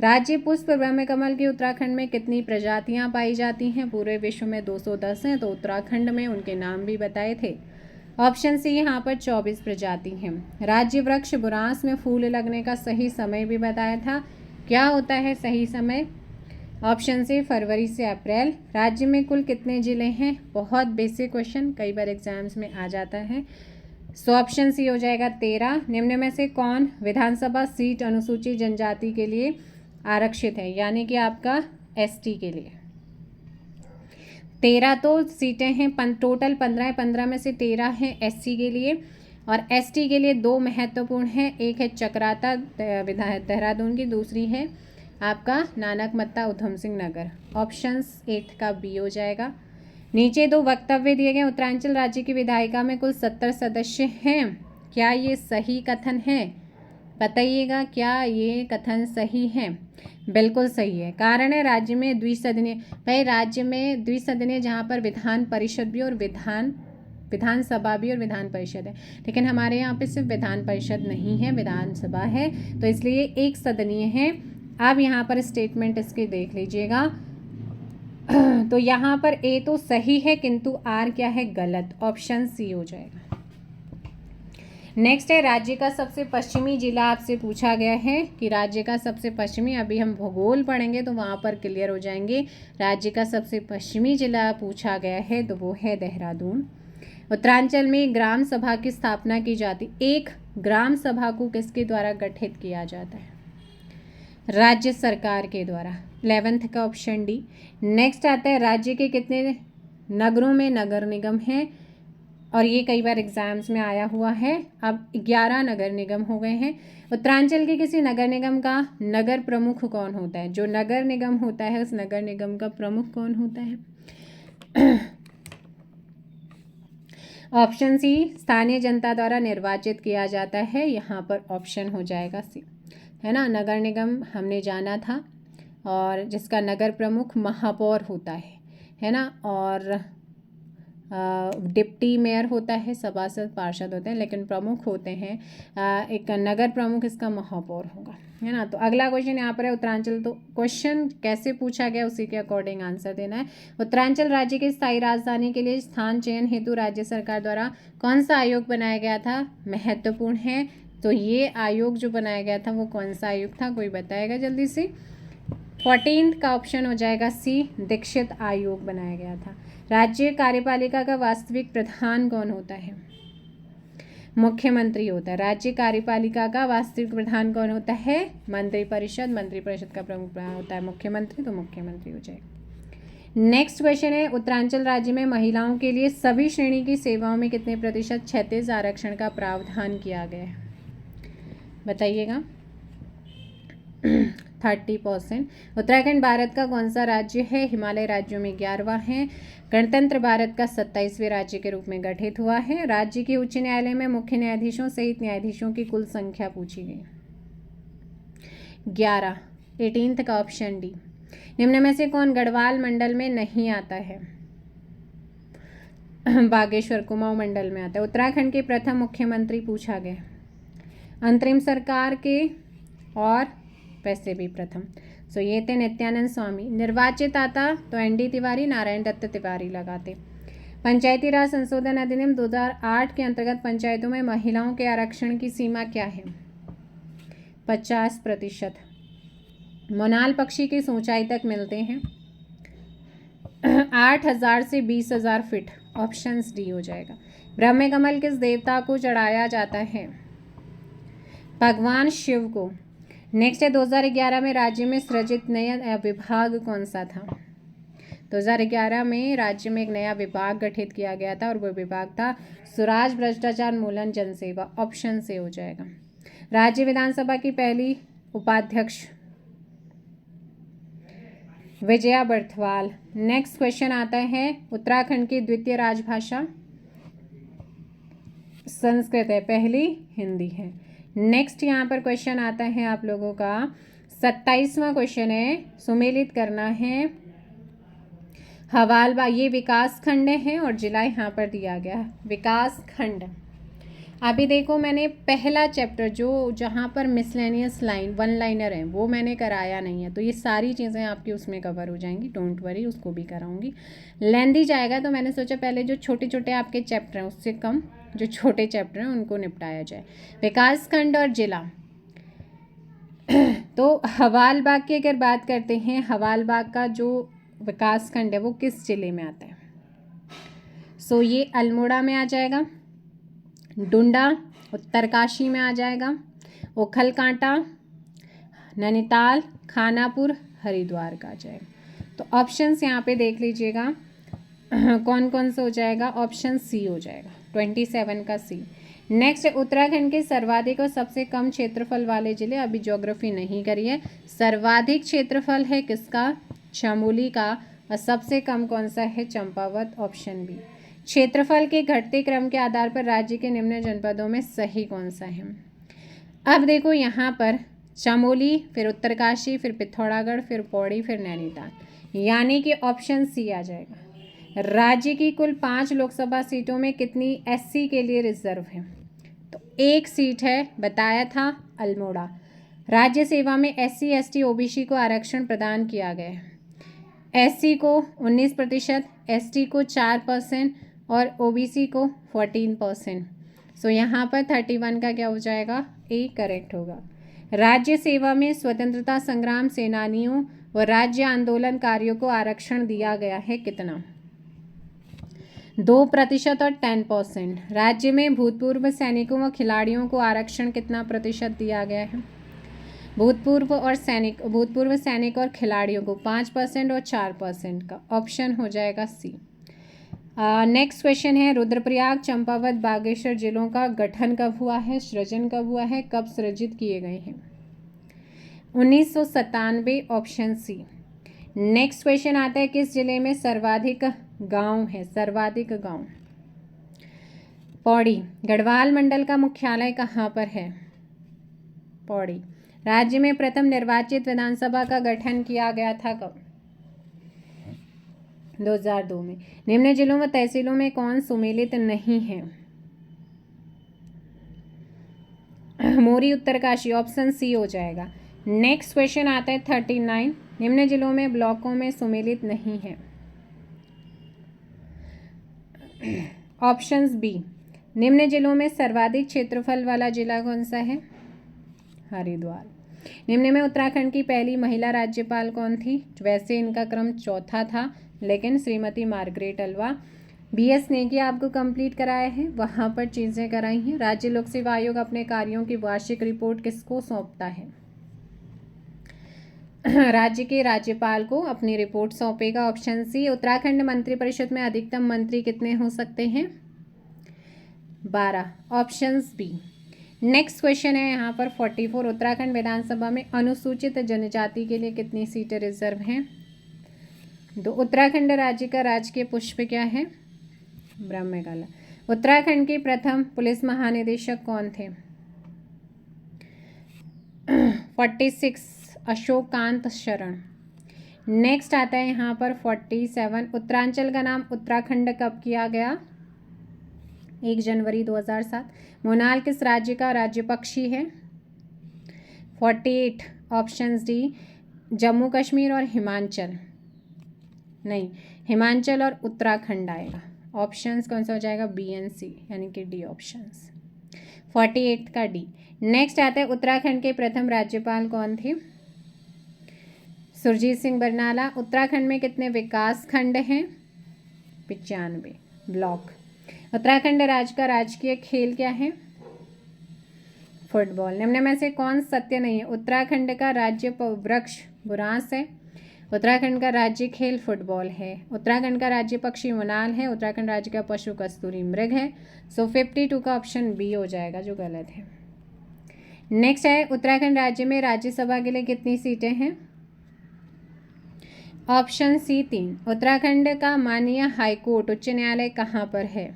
राज्य पुष्प ब्रह्मकमल की उत्तराखंड में कितनी प्रजातियां पाई जाती हैं? पूरे विश्व में 210 हैं, तो उत्तराखंड में उनके नाम भी बताए थे। ऑप्शन सी यहाँ पर 24 प्रजाति हैं। राज्य वृक्ष बुरांस में फूल लगने का सही समय भी बताया था। क्या होता है सही समय? ऑप्शन सी फरवरी से अप्रैल। राज्य में कुल कितने जिले हैं? बहुत बेसिक क्वेश्चन, कई बार एग्जाम्स में आ जाता है। सो ऑप्शन सी हो जाएगा 13। निम्न में से कौन विधानसभा सीट अनुसूचित जनजाति के लिए आरक्षित है, यानी कि आपका एसटी के लिए? 13 तो सीटें हैं, टोटल 15 है, 15 में से 13 हैं एससी के लिए, और एसटी के लिए 2 महत्वपूर्ण हैं। एक है चक्राता देहरादून की, दूसरी है आपका नानक मत्ता उधम सिंह नगर। ऑप्शन 8 का बी हो जाएगा। नीचे 2 वक्तव्य दिए गए। उत्तरांचल राज्य की विधायिका में कुल 70 सदस्य हैं। क्या ये सही कथन है? बताइएगा, क्या ये कथन सही है? बिल्कुल सही है। कारण है राज्य में द्विसदनीय। भाई राज्य में द्विसदनीय जहाँ पर विधान परिषद भी और विधानसभा भी और विधान परिषद है, लेकिन हमारे यहाँ पे सिर्फ विधान परिषद नहीं है, विधानसभा है, तो इसलिए एक सदनीय है। अब यहाँ पर स्टेटमेंट इसके देख लीजिएगा। तो यहाँ पर ए तो सही है, किंतु आर क्या है? गलत। ऑप्शन सी हो जाएगा। नेक्स्ट है राज्य का सबसे पश्चिमी जिला आपसे पूछा गया है कि राज्य का सबसे पश्चिमी, अभी हम भूगोल पढ़ेंगे तो वहाँ पर क्लियर हो जाएंगे। राज्य का सबसे पश्चिमी जिला पूछा गया है तो वो है देहरादून। उत्तरांचल में ग्राम सभा की स्थापना की जाती। एक ग्राम सभा को किसके द्वारा गठित किया जाता है? राज्य सरकार के द्वारा। 11th का ऑप्शन डी। नेक्स्ट आता है राज्य के कितने नगरों में नगर निगम है, और ये कई बार एग्जाम्स में आया हुआ है। अब 11 नगर निगम हो गए हैं। उत्तरांचल के किसी नगर निगम का नगर प्रमुख कौन होता है? जो नगर निगम होता है उस नगर निगम का प्रमुख कौन होता है? ऑप्शन सी स्थानीय जनता द्वारा निर्वाचित किया जाता है। यहाँ पर ऑप्शन हो जाएगा सी, है ना। नगर निगम हमने जाना था, और जिसका नगर प्रमुख महापौर होता है ना, और डिप्टी मेयर होता है, सभासद पार्षद होते हैं, लेकिन प्रमुख होते हैं एक नगर प्रमुख, इसका महापौर होगा, है ना। तो अगला क्वेश्चन यहाँ पर है उत्तरांचल। तो क्वेश्चन कैसे पूछा गया उसी के अकॉर्डिंग आंसर देना है। उत्तरांचल राज्य की स्थायी राजधानी के लिए स्थान चयन हेतु राज्य सरकार द्वारा कौन सा आयोग बनाया गया था? महत्वपूर्ण है। तो ये आयोग जो बनाया गया था वो कौन सा आयोग था? कोई बताएगा जल्दी से? 14th का ऑप्शन हो जाएगा सी, दीक्षित आयोग बनाया गया था। राज्य कार्यपालिका का वास्तविक प्रधान कौन होता है? मुख्यमंत्री होता है। राज्य कार्यपालिका का वास्तविक प्रधान कौन होता है? मंत्रिपरिषद। मंत्रिपरिषद का प्रमुख होता है मुख्यमंत्री, तो मुख्यमंत्री हो जाएगा। नेक्स्ट क्वेश्चन है उत्तरांचल राज्य में महिलाओं के लिए सभी श्रेणी की सेवाओं में कितने प्रतिशत क्षैतिज आरक्षण का प्रावधान किया गया है? बताइएगा। 30%। उत्तराखंड भारत का कौन सा राज्य है? हिमालय राज्यों में 11वां है। गणतंत्र भारत का 27वें राज्य के रूप में गठित हुआ है। राज्य के उच्च न्यायालय में मुख्य न्यायाधीशों सहित न्यायाधीशों की कुल संख्या पूछी गई। 11। 18th का ऑप्शन डी। निम्न में से कौन गढ़वाल मंडल में नहीं आता है? बागेश्वर कुमाऊं मंडल में आता है। उत्तराखंड के प्रथम मुख्यमंत्री पूछा गया। अंतरिम सरकार के और वैसे भी प्रथम। सो ये थे नित्यानंद स्वामी। निर्वाचित आता तो एनडी तिवारी, नारायण दत्त तिवारी लगाते। पंचायती राज संशोधन अधिनियम 2008 के अंतर्गत पंचायतों में महिलाओं के आरक्षण की सीमा क्या है? 50%। मोनाल पक्षी किस ऊंचाई तक मिलते हैं? 8,000 से 20,000 फीट। ऑप्शन डी हो जाएगा। ब्रह्मकमल किस देवता को चढ़ाया जाता है? भगवान शिव को। नेक्स्ट है 2011 में राज्य में सृजित नया विभाग कौन सा था? 2011 में राज्य में एक नया विभाग गठित किया गया था, और वो विभाग था सुराज भ्रष्टाचार मूलन जनसेवा। ऑप्शन से हो जाएगा। राज्य विधानसभा की पहली उपाध्यक्ष विजया बर्थवाल। नेक्स्ट क्वेश्चन आता है उत्तराखंड की द्वितीय राजभाषा संस्कृत है, पहली हिंदी है। नेक्स्ट यहाँ पर क्वेश्चन आता है आप लोगों का 27वां क्वेश्चन है, सुमेलित करना है। हवालबा ये विकास खंड है और जिला यहाँ पर दिया गया है विकास खंड। अभी देखो मैंने पहला चैप्टर जो जहाँ पर मिसलेनियस लाइन वन लाइनर है वो मैंने कराया नहीं है, तो ये सारी चीज़ें आपकी उसमें कवर हो जाएंगी, डोंट वरी, उसको भी कराऊंगी। लेंदी जाएगा तो मैंने सोचा पहले जो छोटे छोटे आपके चैप्टर हैं उससे कम जो छोटे चैप्टर हैं उनको निपटाया जाए। विकास खंड और जिला, तो हवालबाग की अगर बात करते हैं, हवालबाग का जो विकास खंड है वो किस जिले में आता है? सो ये अल्मोड़ा में आ जाएगा, डुंडा उत्तरकाशी में आ जाएगा, ओखलकांटा, नैनीताल, खानापुर, हरिद्वार का आ जाएगा। तो ऑप्शंस यहाँ पे देख लीजिएगा कौन कौन सा हो जाएगा। ऑप्शन सी हो जाएगा 27 का सी। नेक्स्ट, उत्तराखंड के सर्वाधिक और सबसे कम क्षेत्रफल वाले जिले, अभी ज्योग्राफी नहीं करी है। सर्वाधिक क्षेत्रफल है किसका? चमोली का। और सबसे कम कौन सा है? Champawat, option B. क्षेत्रफल के घटते क्रम के आधार पर राज्य के निम्न जनपदों में सही कौन सा है? अब देखो यहाँ पर चमोली, फिर उत्तरकाशी, फिर पिथौरागढ़, फिर पौड़ी, फिर नैनीताल, यानी कि ऑप्शन सी आ जाएगा। राज्य की कुल 5 लोकसभा सीटों में कितनी एससी के लिए रिजर्व है? तो 1 सीट है, बताया था अल्मोड़ा। राज्य सेवा में एससी एसटी ओबीसी को आरक्षण प्रदान किया गया है। एससी को 19%, एसटी को 4% और ओबीसी को 14%। सो यहाँ पर 31 का क्या हो जाएगा? ए करेक्ट होगा। राज्य सेवा में स्वतंत्रता संग्राम सेनानियों व राज्य आंदोलनकारियों को आरक्षण दिया गया है कितना? 2% और 10%। राज्य में भूतपूर्व सैनिकों व खिलाड़ियों को आरक्षण कितना प्रतिशत दिया गया है? भूतपूर्व सैनिक और खिलाड़ियों को 5% और 4% का। ऑप्शन हो जाएगा सी। नेक्स्ट क्वेश्चन है, रुद्रप्रयाग, चंपावत, बागेश्वर जिलों का गठन कब हुआ है? सृजन कब हुआ है? कब सृजित किए गए हैं? 1997, ऑप्शन सी। नेक्स्ट क्वेश्चन आता है, किस जिले में सर्वाधिक गांव है? सर्वाधिक गांव पौड़ी। गढ़वाल मंडल का मुख्यालय कहाँ पर है? पौड़ी। राज्य में प्रथम निर्वाचित विधानसभा का गठन किया गया था कब? 2002 में। निम्न जिलों व तहसीलों में कौन सुमेलित नहीं है? मोरी, उत्तरकाशी, ऑप्शन सी हो जाएगा। नेक्स्ट क्वेश्चन आता है 39, निम्न जिलों में ब्लॉकों में सुमेलित नहीं है। Options B. निम्न जिलों में सर्वाधिक क्षेत्रफल वाला जिला कौन सा है? हरिद्वार। निम्न में उत्तराखंड की पहली महिला राज्यपाल कौन थी? वैसे इनका क्रम चौथा था, लेकिन Shrimati Margaret Alva. BS Negi आपको कंप्लीट कराया है, वहाँ पर चीज़ें कराई हैं। राज्य लोक सेवा आयोग अपने कार्यों की वार्षिक रिपोर्ट किसको सौंपता है? राज्य के राज्यपाल को अपनी रिपोर्ट सौंपेगा। Option C. उत्तराखंड मंत्रिपरिषद में अधिकतम मंत्री कितने हो सकते हैं? 12, ऑप्शन बी। नेक्स्ट क्वेश्चन है यहाँ पर 44, उत्तराखंड विधानसभा में अनुसूचित जनजाति के लिए कितनी सीटें रिजर्व हैं? 2। उत्तराखंड राज्य का राजकीय पुष्प क्या है? ब्रह्मकमल। उत्तराखंड के प्रथम पुलिस महानिदेशक कौन थे? 46, अशोककांत शरण। नेक्स्ट आता है यहाँ पर 47, उत्तरांचल का नाम उत्तराखंड कब किया गया? 1 जनवरी 2007। मोनाल किस राज्य का राज्य पक्षी है? 48, ऑप्शन डी, जम्मू कश्मीर और हिमाचल। नहीं, हिमाचल और उत्तराखंड आएगा। ऑप्शंस कौन सा हो जाएगा? बी एंड सी, यानी कि डी ऑप्शंस। 48 का डी। नेक्स्ट आता है, उत्तराखंड के प्रथम राज्यपाल कौन थे? सुरजीत सिंह बरनाला। उत्तराखंड में कितने विकास खंड हैं? 95 ब्लॉक। उत्तराखंड राज्य का राजकीय खेल क्या है? फुटबॉल। निम्न में से कौन सत्य नहीं है? उत्तराखंड का राज्य वृक्ष बुरांस है। उत्तराखंड का राज्य खेल फुटबॉल है। उत्तराखंड का राज्य पक्षी मोनाल है। उत्तराखंड राज्य का पशु कस्तूरी मृग है। सो 52 का ऑप्शन बी हो जाएगा, जो गलत है। नेक्स्ट है, उत्तराखंड राज्य में राज्यसभा के लिए कितनी सीटें हैं? Option C 3। उत्तराखंड का माननीय हाईकोर्ट उच्च न्यायालय कहाँ पर है?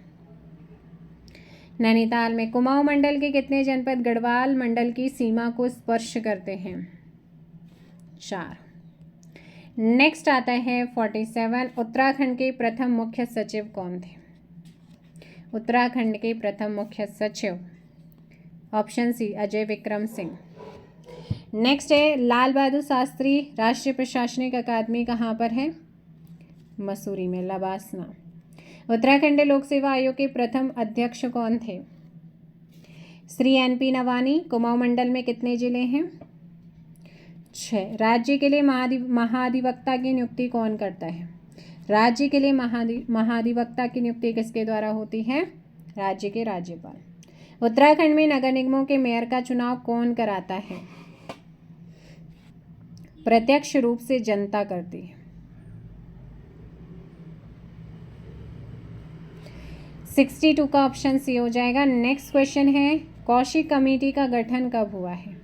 नैनीताल में। कुमाऊं मंडल के कितने जनपद गढ़वाल मंडल की सीमा को स्पर्श करते हैं? 4। नेक्स्ट आता है 47, उत्तराखंड के प्रथम मुख्य सचिव कौन थे? उत्तराखंड के प्रथम मुख्य सचिव, option C Ajay Vikram Singh. Next है लाल बहादुर शास्त्री राष्ट्रीय प्रशासनिक अकादमी कहाँ पर है? मसूरी में, लबासना। उत्तराखंड लोक सेवा आयोग के प्रथम अध्यक्ष कौन थे? श्री NP नवानी। कुमाऊं मंडल में कितने जिले हैं? 6। राज्य के लिए महाधिवक्ता की नियुक्ति कौन करता है? राज्य के लिए महाधिवक्ता की नियुक्ति किसके द्वारा होती है? राज्य के राज्यपाल। उत्तराखंड में नगर निगमों के मेयर का चुनाव कौन कराता है? प्रत्यक्ष रूप से जनता करती है। 62 का ऑप्शन सी हो जाएगा। नेक्स्ट क्वेश्चन है कौशिक कमेटी का गठन कब हुआ है?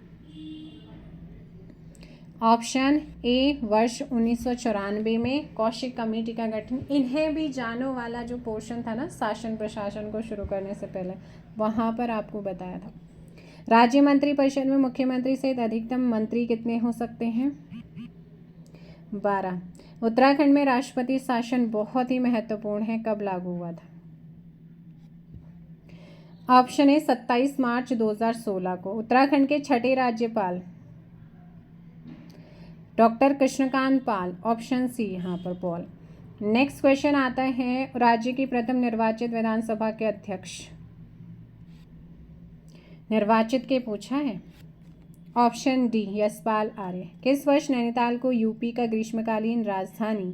ऑप्शन ए वर्ष 1994 में कौशिक कमेटी का गठन। इन्हें भी जानो वाला जो पोर्शन था ना शासन प्रशासन को शुरू करने से पहले, वहाँ पर आपको बताया था। राज्य मंत्री परिषद में मुख्यमंत्री सहित अधिकतम मंत्री कितने हो सकते हैं? 12। उत्तराखंड में राष्ट्रपति शासन बहुत ही महत्वपूर्ण है, कब लागू हुआ था? ऑप्शन ए 27 मार्च 2016 को। उत्तराखंड के छठे राज्यपाल डॉक्टर कृष्णकांत पाल, ऑप्शन सी यहाँ पर पॉल। नेक्स्ट क्वेश्चन आता है राज्य की प्रथम निर्वाचित विधानसभा के अध्यक्ष, निर्वाचित के पूछा है। Option D Yashpal Arya. किस वर्ष नैनीताल को यूपी का ग्रीष्मकालीन राजधानी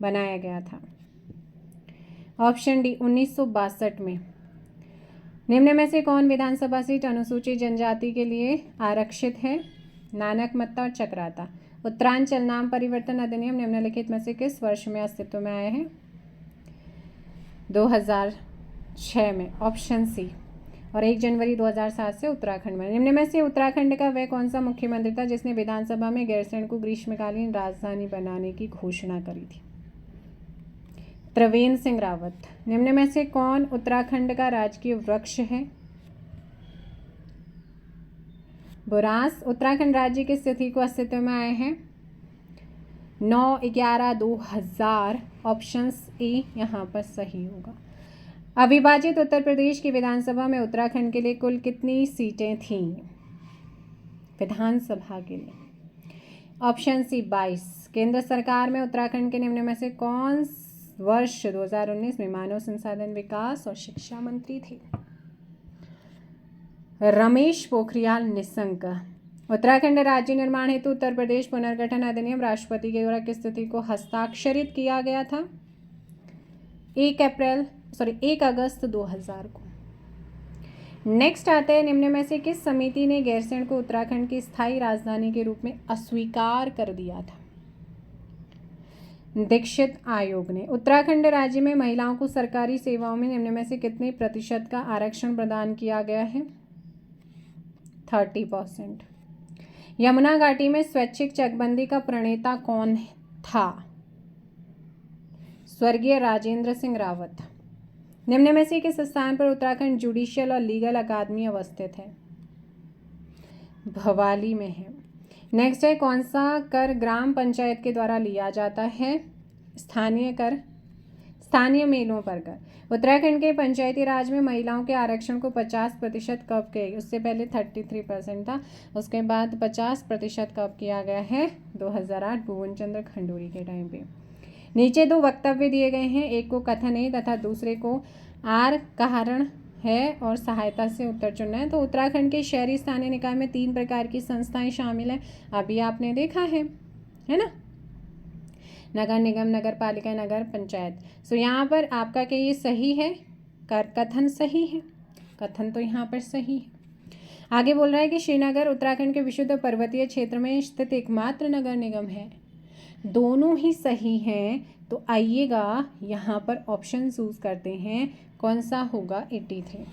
बनाया गया था? ऑप्शन डी 1962 में। निम्न में से कौन विधानसभा सीट अनुसूचित जनजाति के लिए आरक्षित है? नानकमत्ता और चक्राता। उत्तरांचल नाम परिवर्तन अधिनियम निम्नलिखित में से किस वर्ष में अस्तित्व में आया है? 2006 में, ऑप्शन सी। और 1 जनवरी 2007 से उत्तराखंड में। निम्न में से उत्तराखंड का वह कौन सा मुख्यमंत्री था जिसने विधानसभा में गैरसैंण को ग्रीष्मकालीन राजधानी बनाने की घोषणा करी थी? त्रिवेंद्र सिंह रावत। निम्न में से कौन उत्तराखंड का राजकीय वृक्ष है? बुरांस। उत्तराखंड राज्य की स्थिति को अस्तित्व में आए हैं 9/11/2000, ऑप्शन ए यहाँ पर सही होगा। अविभाजित उत्तर प्रदेश की विधानसभा में उत्तराखंड के लिए कुल कितनी सीटें थीं विधानसभा के लिए? Option C 22। केंद्र सरकार में उत्तराखंड के निम्न में से कौन वर्ष 2019 में मानव संसाधन विकास और शिक्षा मंत्री थे? रमेश पोखरियाल निशंक। उत्तराखंड राज्य निर्माण हेतु उत्तर प्रदेश पुनर्गठन अधिनियम राष्ट्रपति के द्वारा किस तिथि को हस्ताक्षरित किया गया था? 1 अगस्त 2000 को। नेक्स्ट आते हैं निम्न में से किस समिति ने गैरसैंण को उत्तराखंड की स्थायी राजधानी के रूप में अस्वीकार कर दिया था? दीक्षित आयोग ने। उत्तराखंड राज्य में महिलाओं को सरकारी सेवाओं में निम्न में से कितने प्रतिशत का आरक्षण प्रदान किया गया है? 30%। यमुना घाटी में स्वैच्छिक चकबंदी का प्रणेता कौन था? स्वर्गीय राजेंद्र सिंह रावत। निम्न में से किस स्थान पर उत्तराखंड जुडिशियल और लीगल अकादमी अवस्थित है? भवाली में है। नेक्स्ट है कौन सा कर ग्राम पंचायत के द्वारा लिया जाता है? स्थानीय कर, स्थानीय मेलों पर कर। उत्तराखंड के पंचायती राज में महिलाओं के आरक्षण को 50% कब किया? उससे पहले 33% था, उसके बाद 50% कब किया गया है? 2008 भुवन चंद्र खंडूरी के टाइम पे। नीचे 2 वक्तव्य दिए गए हैं, एक को कथन है तथा दूसरे को आर कारण है और सहायता से उत्तर चुनना है। तो उत्तराखंड के शहरी स्थानीय निकाय में 3 प्रकार की संस्थाएं शामिल हैं, अभी आपने देखा है ना? नगर निगम, नगर पालिका, नगर पंचायत। सो यहाँ पर आपका क्या ये सही है? कथन सही है, कथन तो यहाँ पर सही है। आगे बोल रहा है कि श्रीनगर उत्तराखंड के विशुद्ध पर्वतीय क्षेत्र में स्थित एकमात्र नगर निगम है। दोनों ही सही हैं, तो आइएगा यहाँ पर ऑप्शन चूज करते हैं, कौन सा होगा? 83।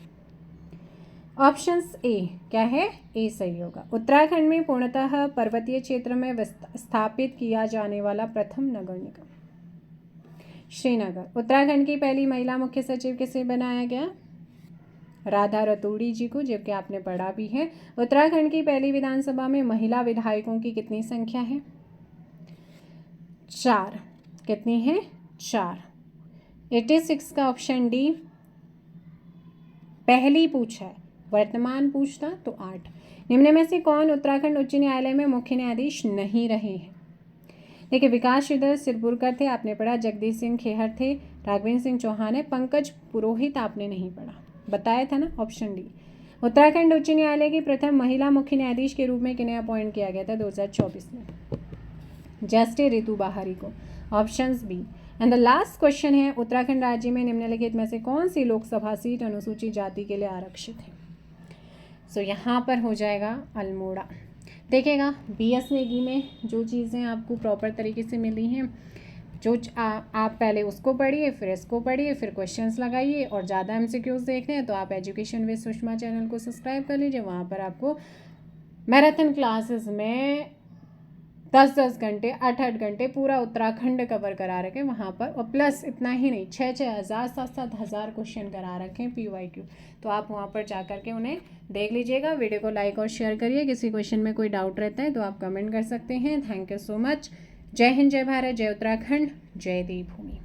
ऑप्शन ए क्या है? ए सही होगा। उत्तराखंड में पूर्णतः पर्वतीय क्षेत्र में स्थापित किया जाने वाला प्रथम नगर निगम श्रीनगर। उत्तराखंड की पहली महिला मुख्य सचिव किसे बनाया गया? राधा रतूड़ी जी को, जबकि आपने पढ़ा भी है। उत्तराखंड की पहली विधानसभा में महिला विधायकों की कितनी संख्या है? 4, कितनी है 4। 86 का ऑप्शन डी पहली पूछा है, वर्तमान पूछता तो 8। निम्न में से कौन उत्तराखंड उच्च न्यायालय में मुख्य न्यायाधीश नहीं रहे हैं? देखिए, विकास श्रीधर सिरपुरकर थे, आपने पढ़ा। जगदीश सिंह खेहर थे, राघवेंद्र सिंह चौहान है, पंकज पुरोहित आपने नहीं पढ़ा, बताया था ना, ऑप्शन डी। उत्तराखंड उच्च न्यायालय की प्रथम महिला मुख्य न्यायाधीश के रूप में किन्हें अपॉइंट किया गया था 2024 में? जस्टिस रितु बाहरी को, options B. And the last question है, उत्तराखंड राज्य में निम्नलिखित में से कौन सी लोकसभा सीट अनुसूचित जाति के लिए आरक्षित है? सो यहाँ पर हो जाएगा अल्मोड़ा। देखिएगा, BS नेगी में जो चीज़ें आपको प्रॉपर तरीके से मिली हैं, जो आप पहले उसको पढ़िए, फिर इसको पढ़िए, फिर क्वेश्चंस लगाइए, और ज़्यादा MCQs देखने हैं तो आप एजुकेशन विद सुषमा चैनल को सब्सक्राइब कर लीजिए। वहाँ पर आपको मैराथन क्लासेस में 10-10 घंटे 8-8 घंटे पूरा उत्तराखंड कवर करा रखे वहाँ पर, और प्लस इतना ही नहीं, 6-6 हज़ार 7-7 हज़ार क्वेश्चन करा रखे हैं PYQ। तो आप वहाँ पर जा कर के उन्हें देख लीजिएगा। वीडियो को लाइक और शेयर करिए। किसी क्वेश्चन में कोई डाउट रहता है तो आप कमेंट कर सकते हैं। Thank you so much. जय हिंद, जय भारत, जय उत्तराखंड, जय देवभूमि।